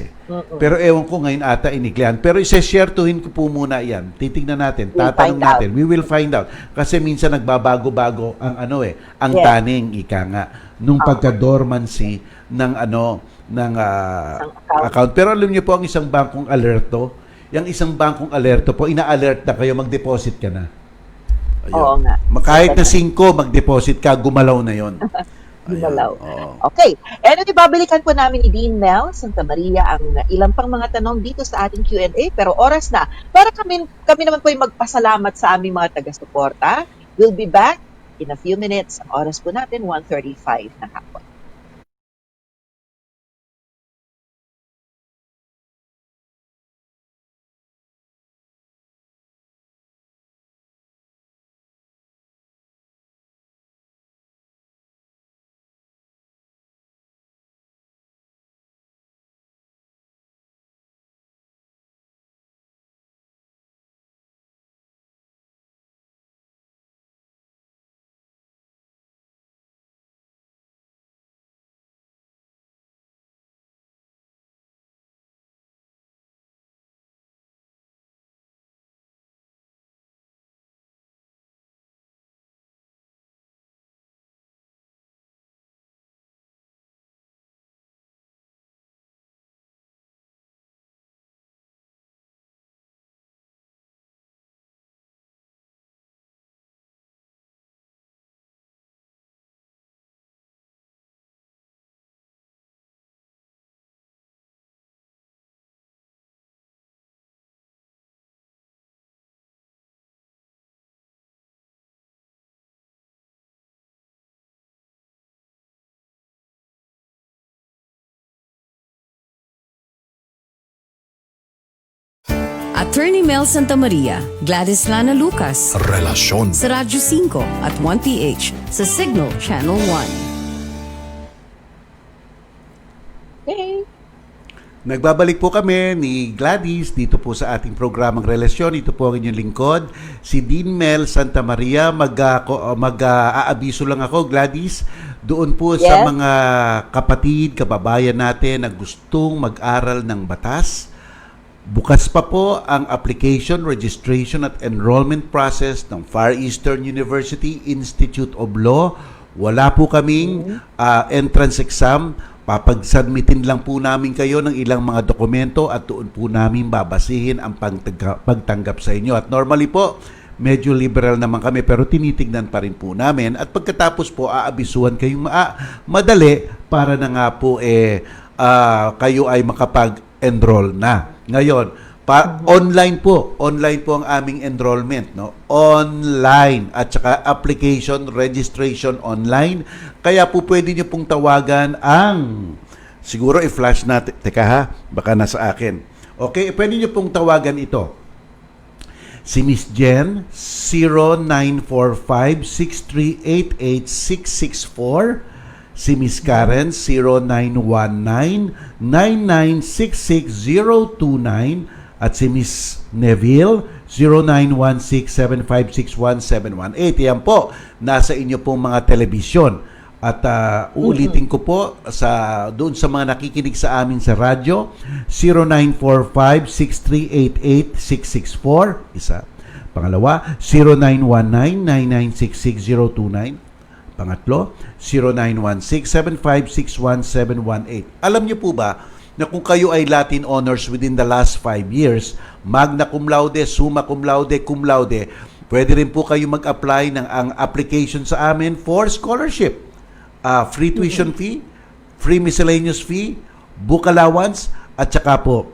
Pero ewan ko ngayon ata iniklihan. Pero isa-sharetuhin ko po muna yan. Titignan natin, tatanong natin. We will find out. Kasi minsan nagbabago-bago ang ang taning ika nga nung pagka-dormancy ng account. Pero alam niyo po ang isang bangkong alerto, yung isang bangkong alerto po, ina-alert na kayo mag-deposit ka na. Ayun. Oo nga. Kahit na 5 mag-deposit ka, gumalaw na 'yon. Gumalaw. Okay. And ibabalikan po namin ni Dean Mel Santa Maria ang ilang pang mga tanong dito sa ating Q&A. Pero oras na para kami naman po ay magpasalamat sa aming mga taga-suporta. We'll be back in a few minutes. Ang oras po natin, 1:35 ng hapon. Attorney Mel Santa Maria, Gladys Lana Lucas, Relasyon. sa Radyo 5 at 1PH sa Signal Channel 1. Okay. Nagbabalik po kami ni Gladys dito po sa ating programang Relasyon. Ito po ang inyong lingkod, si Dean Mel Santa Maria. Mag-aabiso lang ako, Gladys, doon po sa mga kapatid, kababayan natin na gustong mag-aral ng batas. Bukas pa po ang application, registration at enrollment process ng Far Eastern University Institute of Law. Wala po kaming entrance exam. Papag-submitin lang po namin kayo ng ilang mga dokumento at doon po namin babasihin ang pagtanggap sa inyo. At normally po, medyo liberal naman kami pero tinitignan pa rin po namin. At pagkatapos po, aabisuhan kayong madali para na nga po kayo ay makapag-enroll na. Ngayon, online po ang aming enrollment, no? Online at saka application registration online. Kaya po pwede niyo pong tawagan ang Siguro i-flash natin. Teka ha, baka nasa akin. Okay, pwede nyo pong tawagan ito. Si Miss Jen, 0945-6388-664. Si Miss Karen, 0919-9966029. At si Miss Neville, 0916-7561718. Yan po, nasa inyo pong mga telebisyon. At uulitin ko po doon sa mga nakikinig sa amin sa radyo, 0945-6388-664. Isa. Pangalawa, 0919-9966029. Pangatlo, 0916-7561718. Alam niyo po ba na kung kayo ay Latin Honors within the last 5 years, magna cum laude, summa cum laude, pwede rin po kayo mag-apply ng ang application sa amin for scholarship. Free tuition fee, free miscellaneous fee, book allowance, at saka po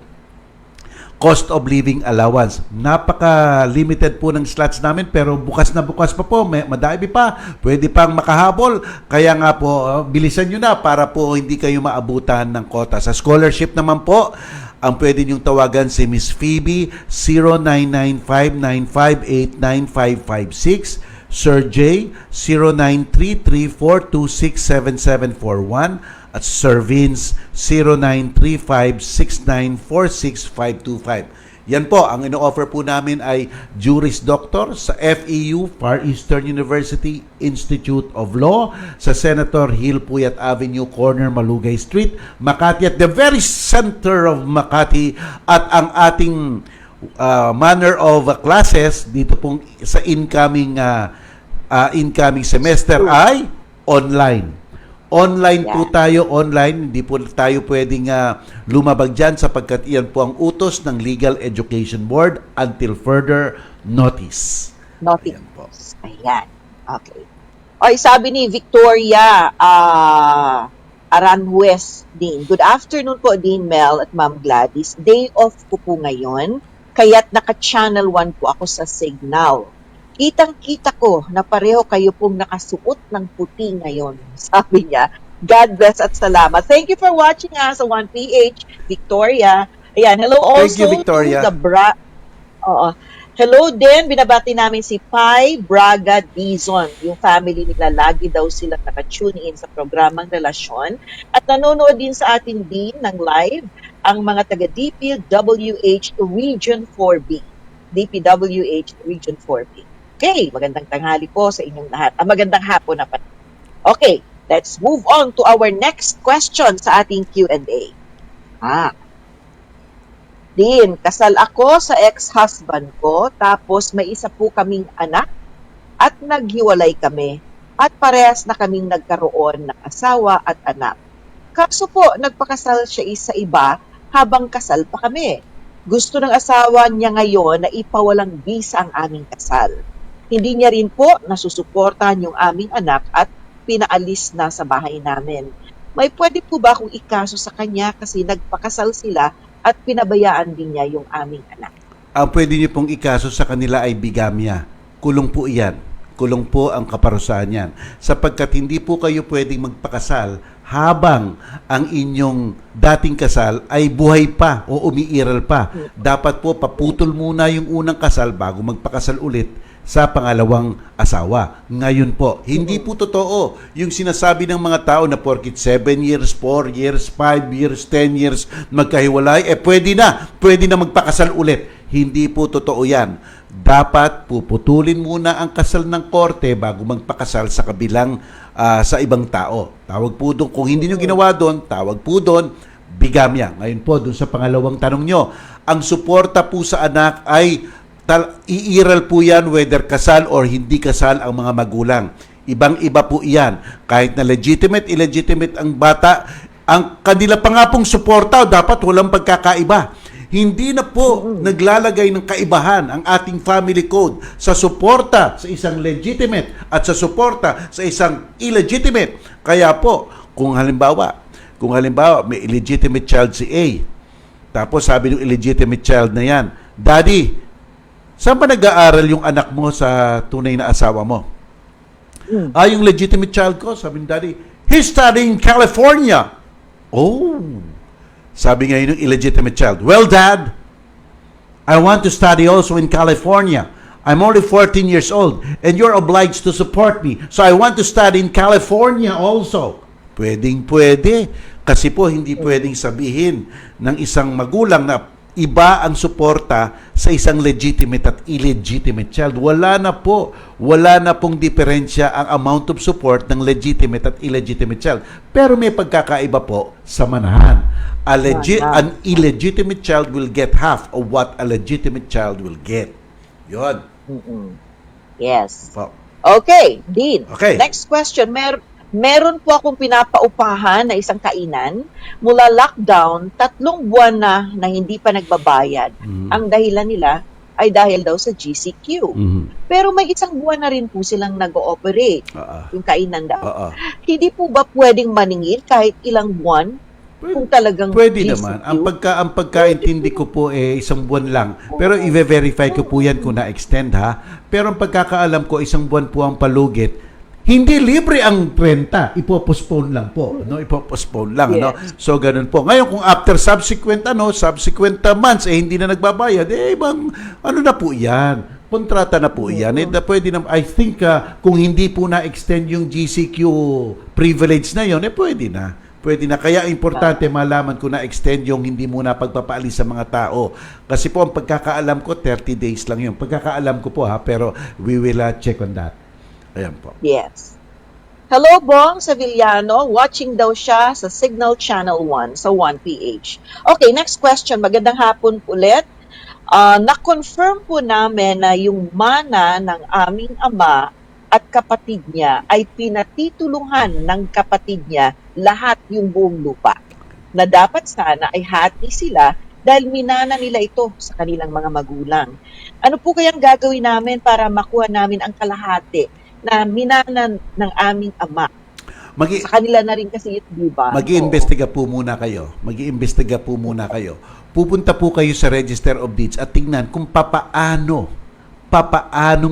cost of living allowance. Napaka-limited po ng slots namin pero bukas na bukas pa po. Madami pa. Pwede pang makahabol. Kaya nga po, bilisan nyo na para po hindi kayo maabutan ng kota. Sa scholarship naman po, ang pwede nyong tawagan si Miss Phoebe, 0995-958-9556. Sir J, 0933-426-7741 at Sir Vince, 0935-6946-525. Yan po, ang ino-offer po namin ay Juris Doctor sa FEU, Far Eastern University Institute of Law, sa Senator Hill Puyat Avenue, corner Malugay Street, Makati, at the very center of Makati. At ang ating manner of classes dito pong sa incoming semester ay online. Online po tayo, online. Hindi po tayo pwedeng lumabag dyan sapagkat iyan po ang utos ng Legal Education Board until further notice. Notice. Ayan. Okay. Oy, sabi ni Victoria Aranjuez, Dean. Good afternoon po, Dean Mel at Ma'am Gladys. Day off ko po ngayon. Kaya't naka-channel 1 po ako sa Signal. Kitang-kita ko na pareho kayo pong nakasuot ng puti ngayon. Sabi niya, God bless at salamat. Thank you for watching us sa 1PH, Victoria. Ayan, hello also Thank you, Victoria. to the hello din, binabati namin si Pai Braga Dizon. Yung family nila, lagi daw sila nakatune in sa programang Relasyon. At nanonood din sa atin din ng live ang mga taga-DPWH Region 4B. DPWH Region 4B. Okay, magandang tanghali po sa inyong lahat. Magandang hapon na pa. Okay, let's move on to our next question sa ating Q&A. Din, kasal ako sa ex-husband ko, tapos may isa po kaming anak at naghiwalay kami at parehas na kaming nagkaroon ng asawa at anak. Kaso po, nagpakasal siya sa iba habang kasal pa kami. Gusto ng asawa niya ngayon na ipawalang visa ang aming kasal. Hindi niya rin po nasusuportahan yung aming anak at pinaalis na sa bahay namin. May pwede po ba akong ikaso sa kanya kasi nagpakasal sila at pinabayaan din niya yung aming anak? Ang pwede niyo pong ikaso sa kanila ay bigamya. Kulong po iyan. Kulong po ang kaparusahan yan. Sapagkat hindi po kayo pwedeng magpakasal habang ang inyong dating kasal ay buhay pa o umiiral pa. Dapat po paputol muna yung unang kasal bago magpakasal ulit sa pangalawang asawa. Ngayon po, hindi po totoo yung sinasabi ng mga tao na porkit 7 years, 4 years, 5 years, 10 years magkahiwalay, pwede na magpakasal ulit. Hindi po totoo yan. Dapat puputulin muna ang kasal ng korte bago magpakasal sa kabilang sa ibang tao. Tawag po doon, kung hindi nyo ginawa doon, tawag po doon, bigamya. Ngayon po, doon sa pangalawang tanong nyo, ang suporta po sa anak ay iiral po yan whether kasal or hindi kasal ang mga magulang. Ibang-iba po iyan. Kahit na legitimate, illegitimate ang bata, ang kanila pa nga pong suporta, dapat walang pagkakaiba. Hindi na po naglalagay ng kaibahan ang ating family code sa suporta sa isang legitimate at sa suporta sa isang illegitimate. Kaya po, kung halimbawa may illegitimate child si A, tapos sabi ng illegitimate child na yan, Daddy, saan ba nag-aaral yung anak mo sa tunay na asawa mo? Yung legitimate child ko, sabi ng Daddy, he's studying in California. Oh, sabi ngayon ng illegitimate child, well, Dad, I want to study also in California. I'm only 14 years old and you're obliged to support me. So I want to study in California also. Pwedeng-pwede. Kasi po hindi pwedeng sabihin ng isang magulang na iba ang suporta sa isang legitimate at illegitimate child. Wala na po. Wala na pong diferensya ang amount of support ng legitimate at illegitimate child. Pero may pagkakaiba po sa manahan. An illegitimate child will get half of what a legitimate child will get. Yun. Yes. Po. Okay, Dean. Okay. Next question. Meron po akong pinapaupahan na isang kainan mula lockdown, 3 buwan na hindi pa nagbabayad. Ang dahilan nila ay dahil daw sa GCQ. Pero may 1 buwan na rin po silang nag-ooperate. Yung kainan daw. Hindi po ba pwedeng maningil kahit ilang buwan? Kung talagang pwede GCQ? naman. Ang pagkaintindi ko po 1 buwan lang. Pero i-verify ko po yan kung na-extend ha. Pero ang pagkakaalam ko 1 buwan po ang palugit. Hindi libre ang renta, ipopostpone lang po, no? Ipopostpone lang, Yes. no? So ganun po. Ngayon kung after subsequent months hindi na nagbabayad, ibang na po 'yan. Kontrata na po 'yan. Pwede na, I think kung hindi po na-extend yung GCQ privilege na 'yon, pwede na. Pwede na. Kaya importante malaman kung na-extend yung hindi muna pagpapaalis sa mga tao. Kasi po ang pagkakaalam ko 30 days lang 'yung pagkakaalam ko po ha, pero we will check on that. Ayan po. Yes. Hello, Bong Sevillano. Watching daw siya sa Signal Channel 1 sa 1PH. Okay, next question. Magandang hapon ulit. Na-confirm po namin na yung mana ng aming ama at kapatid niya ay pinatitulungan ng kapatid niya lahat yung buong lupa. Na dapat sana ay hati sila dahil minana nila ito sa kanilang mga magulang. Ano po kayang gagawin namin para makuha namin ang kalahati na minana ng aming ama? Sa kanila na rin kasi ito, di ba? Mag-iimbestiga po muna kayo. Pupunta po kayo sa Register of Deeds at tingnan kung papaanong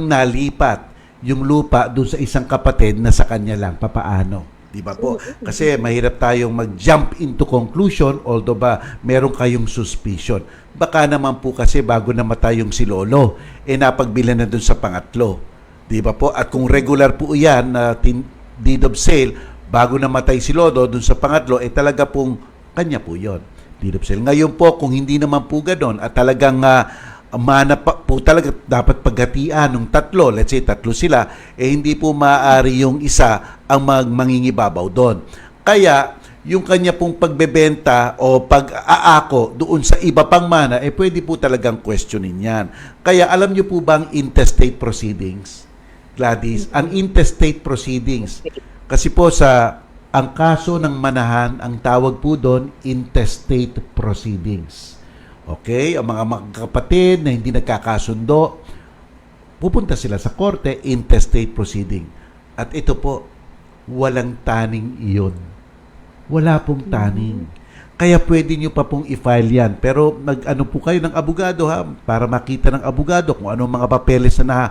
nalipat yung lupa doon sa isang kapatid na sa kanya lang. Papaano? Di ba po? Kasi mahirap tayong mag-jump into conclusion although ba meron kayong suspicion. Baka naman po kasi bago namatay yung si Lolo, napagbilan na doon sa pangatlo. Di ba po? At kung regular po yan na deed of sale, bago namatay si Lolo, dun sa pangatlo, talaga pong kanya po yon, deed of sale. Ngayon po, kung hindi naman po gano'n at talagang mana pa, po talaga dapat paghatian ng tatlo, let's say tatlo sila, hindi po maaari yung isa ang mangingibabaw doon. Kaya, yung kanya pong pagbebenta o pag-aako doon sa iba pang mana, pwede po talagang questionin yan. Kaya alam nyo po ba ang intestate proceedings? Gladys, ang intestate proceedings. Kasi po ang kaso ng manahan, ang tawag po doon, intestate proceedings. Okay? Ang mga magkakapatid na hindi nagkakasundo, pupunta sila sa korte, intestate proceeding. At ito po, walang taning iyon. Wala pong taning. Kaya pwede nyo pa pong i-file yan. Pero mag-ano po kayo ng abogado ha, para makita ng abogado kung ano mga papeles na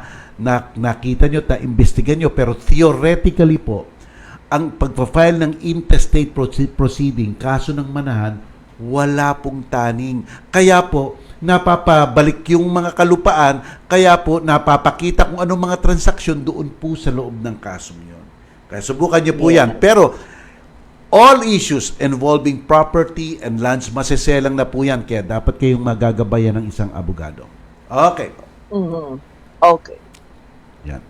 nakita nyo, na-investigan nyo. Pero theoretically po, ang pagpa-file ng intestate proceeding, kaso ng manahan, wala pong taning. Kaya po, napapabalik yung mga kalupaan, kaya po napapakita kung anong mga transaksyon doon po sa loob ng kasong yun. Kaya subukan nyo po yan. Pero, all issues involving property and lands, maseselang na po yan. Kaya dapat kayong magagabayan ng isang abogado. Okay. Okay. Yan.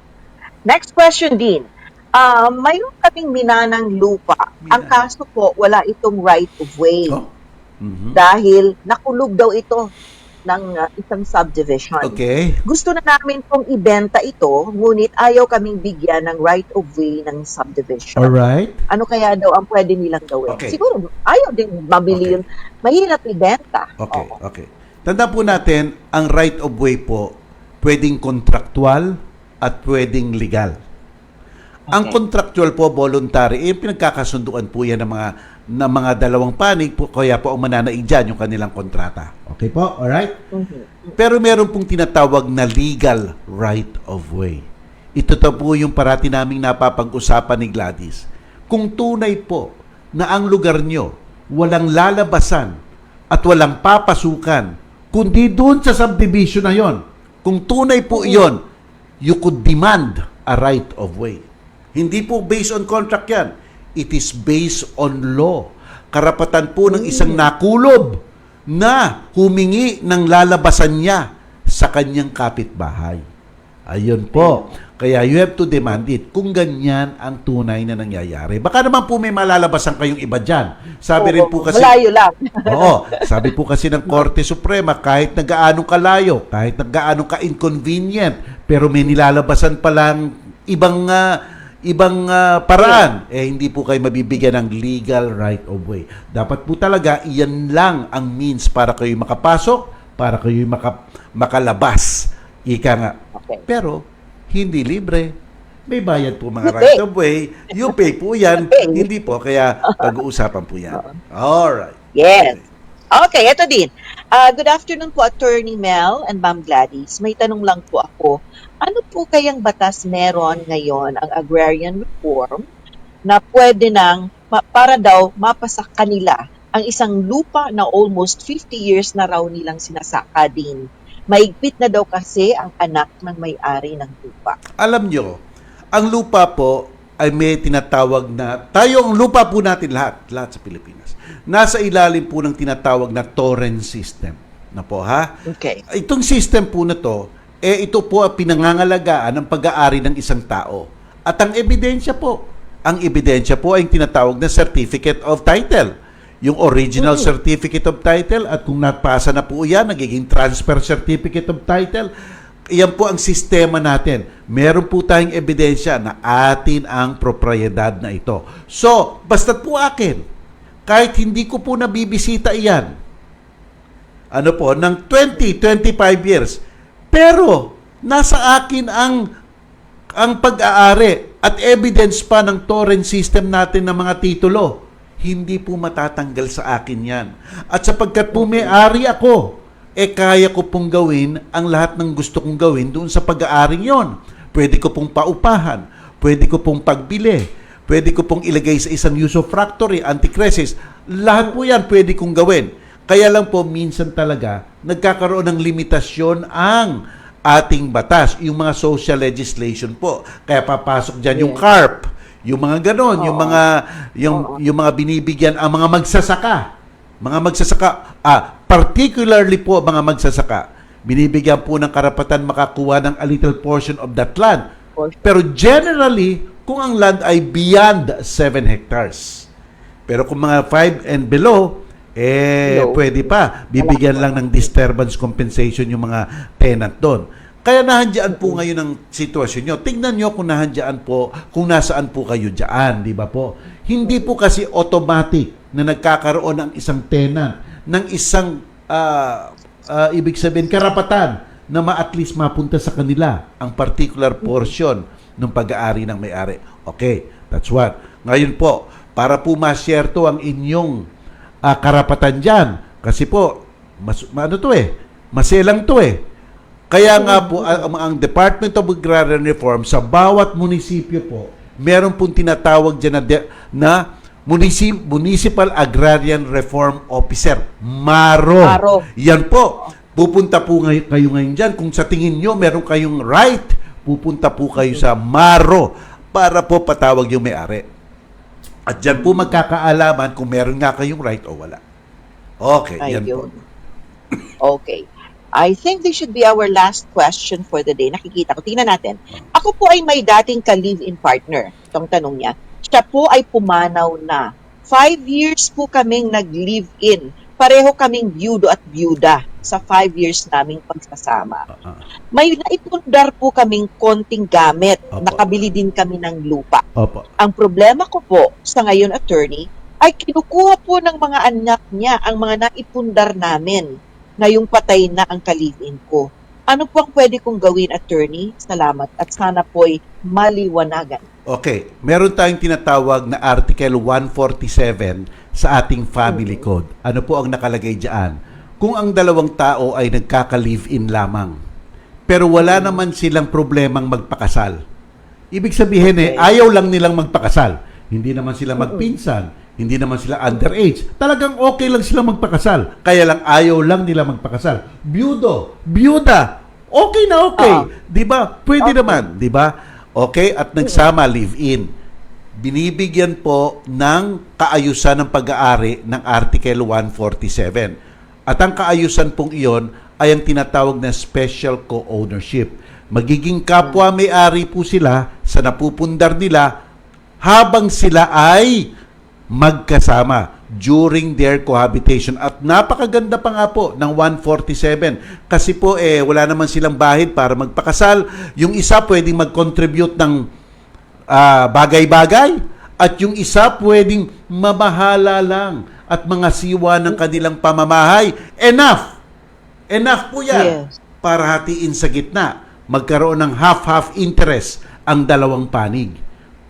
Next question din. Mayroon kaming minanang lupa. Ang kaso po, wala itong right of way. Dahil nakulog daw ito ng isang subdivision. Okay. Gusto na namin pong ibenta ito, ngunit ayaw kaming bigyan ng right of way ng subdivision. Alright. Ano kaya daw ang pwede nilang gawin? Okay. Siguro, ayaw din mabili yun. Mahirap ibenta. Okay, okay. Tanda po natin, ang right of way po, pwedeng contractual at pwedeng legal. Ang contractual po, voluntary, pinagkakasunduan po yan ng mga dalawang panig po, kaya po ang mananaig dyan yung kanilang kontrata. Okay po? Alright? Pero meron pong tinatawag na legal right of way. Ito po yung parati naming napapag-usapan ni Gladys. Kung tunay po na ang lugar nyo walang lalabasan at walang papasukan, kundi doon sa subdivision na yon. Kung tunay po iyon, you could demand a right of way. Hindi po based on contract yan. It is based on law. Karapatan po ng isang nakulob na humingi ng lalabasan niya sa kanyang kapitbahay. Ayun po. Kaya you have to demand it kung ganyan ang tunay na nangyayari. Baka naman po may malalabasan kayong iba dyan. Sabi rin po kasi... Malayo lang. Oo. Sabi po kasi ng Korte Suprema, kahit nagaano kalayo, kahit nagaano ka-inconvenient, pero may nilalabasan palang ibang paraan, hindi po kayo mabibigyan ng legal right of way. Dapat po talaga, iyan lang ang means para kayo makapasok, para kayo makalabas. Ika nga. Okay. Pero, hindi libre. May bayad po mga right of way. You pay po yan. Hindi po. Kaya pag-uusapan po yan. Alright. Yes. Okay, ito din. Good afternoon po, Attorney Mel and Ma'am Gladys. May tanong lang po ako. Ano po kayang batas meron ngayon ang agrarian reform na pwede nang para daw mapasa kanila ang isang lupa na almost 50 years na raw nilang sinasaka din? Maigpit na daw kasi ang anak ng may-ari ng lupa. Alam nyo, ang lupa po ay may tinatawag na, ang lupa po natin lahat sa Pilipinas, nasa ilalim po ng tinatawag na torrent system. Na po, ha? Okay. Itong system po na to, ito po ang pinangangalagaan ng pag-aari ng isang tao. At ang ebidensya po ay yung tinatawag na Certificate of Title. Yung original Certificate of Title, at kung napasa na po yan, nagiging Transfer Certificate of Title. Iyan po ang sistema natin. Meron po tayong ebidensya na atin ang propriedad na ito. So, basta't po akin, kahit hindi ko po nabibisita iyan, ng 20, 25 years, pero nasa akin ang pag-aari at evidence pa ng torrent system natin ng mga titulo, hindi po matatanggal sa akin yan. At sapagkat po may-ari ako, kaya ko pong gawin ang lahat ng gusto kong gawin doon sa pag-aaring yon. Pwede ko pong paupahan, pwede ko pong pagbili, pwede ko pong ilagay sa isang usufructory, anti-crisis. Lahat po yan pwede kong gawin. Kaya lang po, minsan talaga, nagkakaroon ng limitasyon ang ating batas, yung mga social legislation po. Kaya papasok dyan yung CARP, yung mga ganon, yung mga binibigyan ang mga magsasaka. Particularly po mga magsasaka, binibigyan po ng karapatan makakuha ng a little portion of that land. Pero generally, kung ang land ay beyond 7 hectares. Pero kung mga 5 and below, pwede pa. Bibigyan lang ng disturbance compensation yung mga tenant doon. Kaya nahandyan po ngayon ang sitwasyon nyo. Tingnan nyo kung nahandyan po, kung nasaan po kayo dyan, di ba po? Hindi po kasi automatic na nagkakaroon ng isang tenant, ng isang, ibig sabihin, karapatan na at least mapunta sa kanila ang particular portion ng pag-aari ng may-ari. Okay, that's what. Ngayon po, para po masyerto ang inyong karapatan dyan, kasi po, maselang to eh. Kaya nga po, ang Department of Agrarian Reform, sa bawat munisipyo po, meron pong tinatawag dyan na Municipal Agrarian Reform Officer, MARO. Yan po. Pupunta po kayo ngayon dyan. Kung sa tingin nyo, meron kayong right, pupunta po kayo sa MARO para po patawag yung may-ari. At dyan po magkakaalaman kung meron nga kayong right o wala. Okay, yan po. Okay. I think this should be our last question for the day. Nakikita ko. Tingnan natin. Ako po ay may dating ka-live-in partner. Itong tanong niya. Siya po ay pumanaw na. 5 years po kaming nag-live-in. Pareho kaming byudo at byuda sa 5 years naming pagsasama. May naipundar po kaming konting gamit. Nakabili din kami ng lupa. Ang problema ko po sa ngayon, attorney, ay kinukuha po ng mga anak niya ang mga naipundar namin. Ngayong patay na ang ka-live-in ko. Ano po ang pwede kong gawin, attorney? Salamat at sana po'y maliwanagan. Okay. Meron tayong tinatawag na Article 147 sa ating Family Code. Ano po ang nakalagay dyan? Kung ang dalawang tao ay nagkaka-live-in lamang, pero wala naman silang problemang magpakasal. Ibig sabihin ayaw lang nilang magpakasal. Hindi naman sila magpinsan. Hindi naman sila underage. Talagang okay lang sila magpakasal. Kaya lang ayaw lang nila magpakasal. Byuda, okay na okay. 'Di ba? Pwede naman, 'di ba? Okay, at nagsama live-in. Binibigyan po ng kaayusan ng pag-aari ng Article 147. At ang kaayusan pong iyon ay ang tinatawag na special co-ownership. Magiging kapwa may-ari po sila sa napupundar nila habang sila ay magkasama during their cohabitation. At napakaganda pa nga po ng 147 kasi po wala naman silang bahid para magpakasal. Yung isa pwedeng mag-contribute ng bagay-bagay at yung isa pwedeng mamahala lang at mga siwa ng kanilang pamamahay. Enough po yan para hatiin sa gitna. Magkaroon ng half-half interest ang dalawang panig.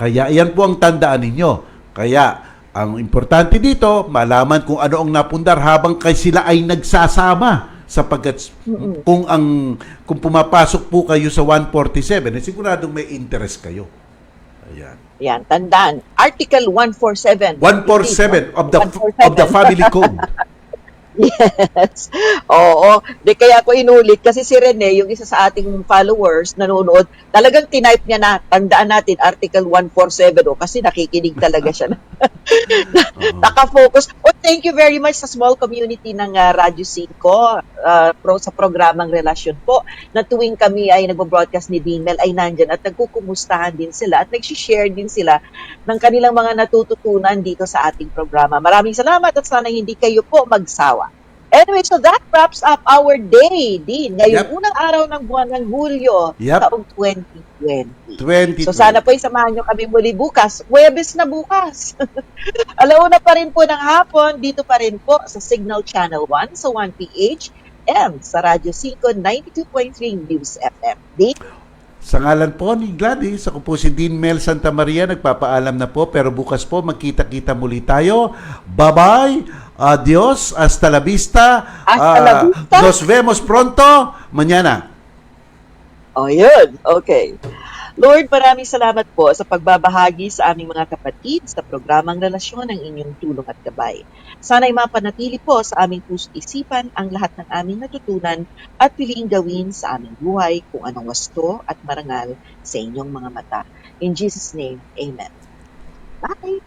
Kaya yan po ang tandaan ninyo. Kaya ang importante dito, malaman kung ano ang napundar habang sila ay nagsasama sapagkat kung pumapasok po kayo sa 147, siguradong may interest kayo. Ayan. Yan, tandaan. Article 147. 147 of the Family Code. Yes. Oo. Kaya ako inulit kasi si Rene, yung isa sa ating followers, nanonood, talagang tinype niya na, tandaan natin, Article 147, kasi nakikinig talaga siya. Nakafocus. Thank you very much sa small community ng Radyo 5 sa programang Relasyon po, na tuwing kami ay nagbo-broadcast ni Dinmel ay nandyan at nagkukumustahan din sila at nag-share din sila ng kanilang mga natututunan dito sa ating programa. Maraming salamat at sana hindi kayo po magsawa. Anyway, so that wraps up our day, Din. Ngayong unang araw ng buwan ng Hulyo, taong 2020. So sana po samahan nyo kami muli bukas. Huwebes na bukas. Alauna pa rin po ng hapon, dito pa rin po sa Signal Channel 1 sa 1PH M sa Radyo 5 92.3 News FM. Din? Sa ngalan po ni Gladys, ako po si Dean Mel Santa Maria, nagpapaalam na po, pero bukas po magkita-kita muli tayo. Bye-bye! Adios, hasta la vista. Nos vemos pronto mañana. Yun. Okay. Lord, maraming salamat po sa pagbabahagi sa aming mga kapatid sa programang Relasyon ng inyong tulong at gabay. Sana'y mapanatili po sa aming puso't isipan ang lahat ng aming natutunan at piliing gawin sa aming buhay kung anong wasto at marangal sa inyong mga mata. In Jesus' name, Amen. Bye!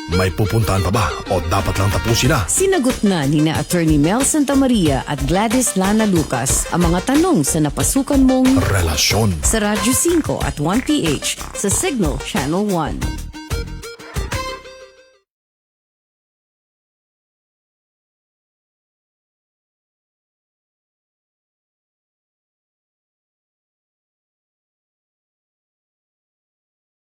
May pupuntahan pa ba o dapat lang tapusin na? Sinagot na ni na Attorney Mel Santa Maria at Gladys Lana Lucas ang mga tanong sa napasukan mong Relasyon sa Radyo 5 at 1PH sa Signal Channel 1.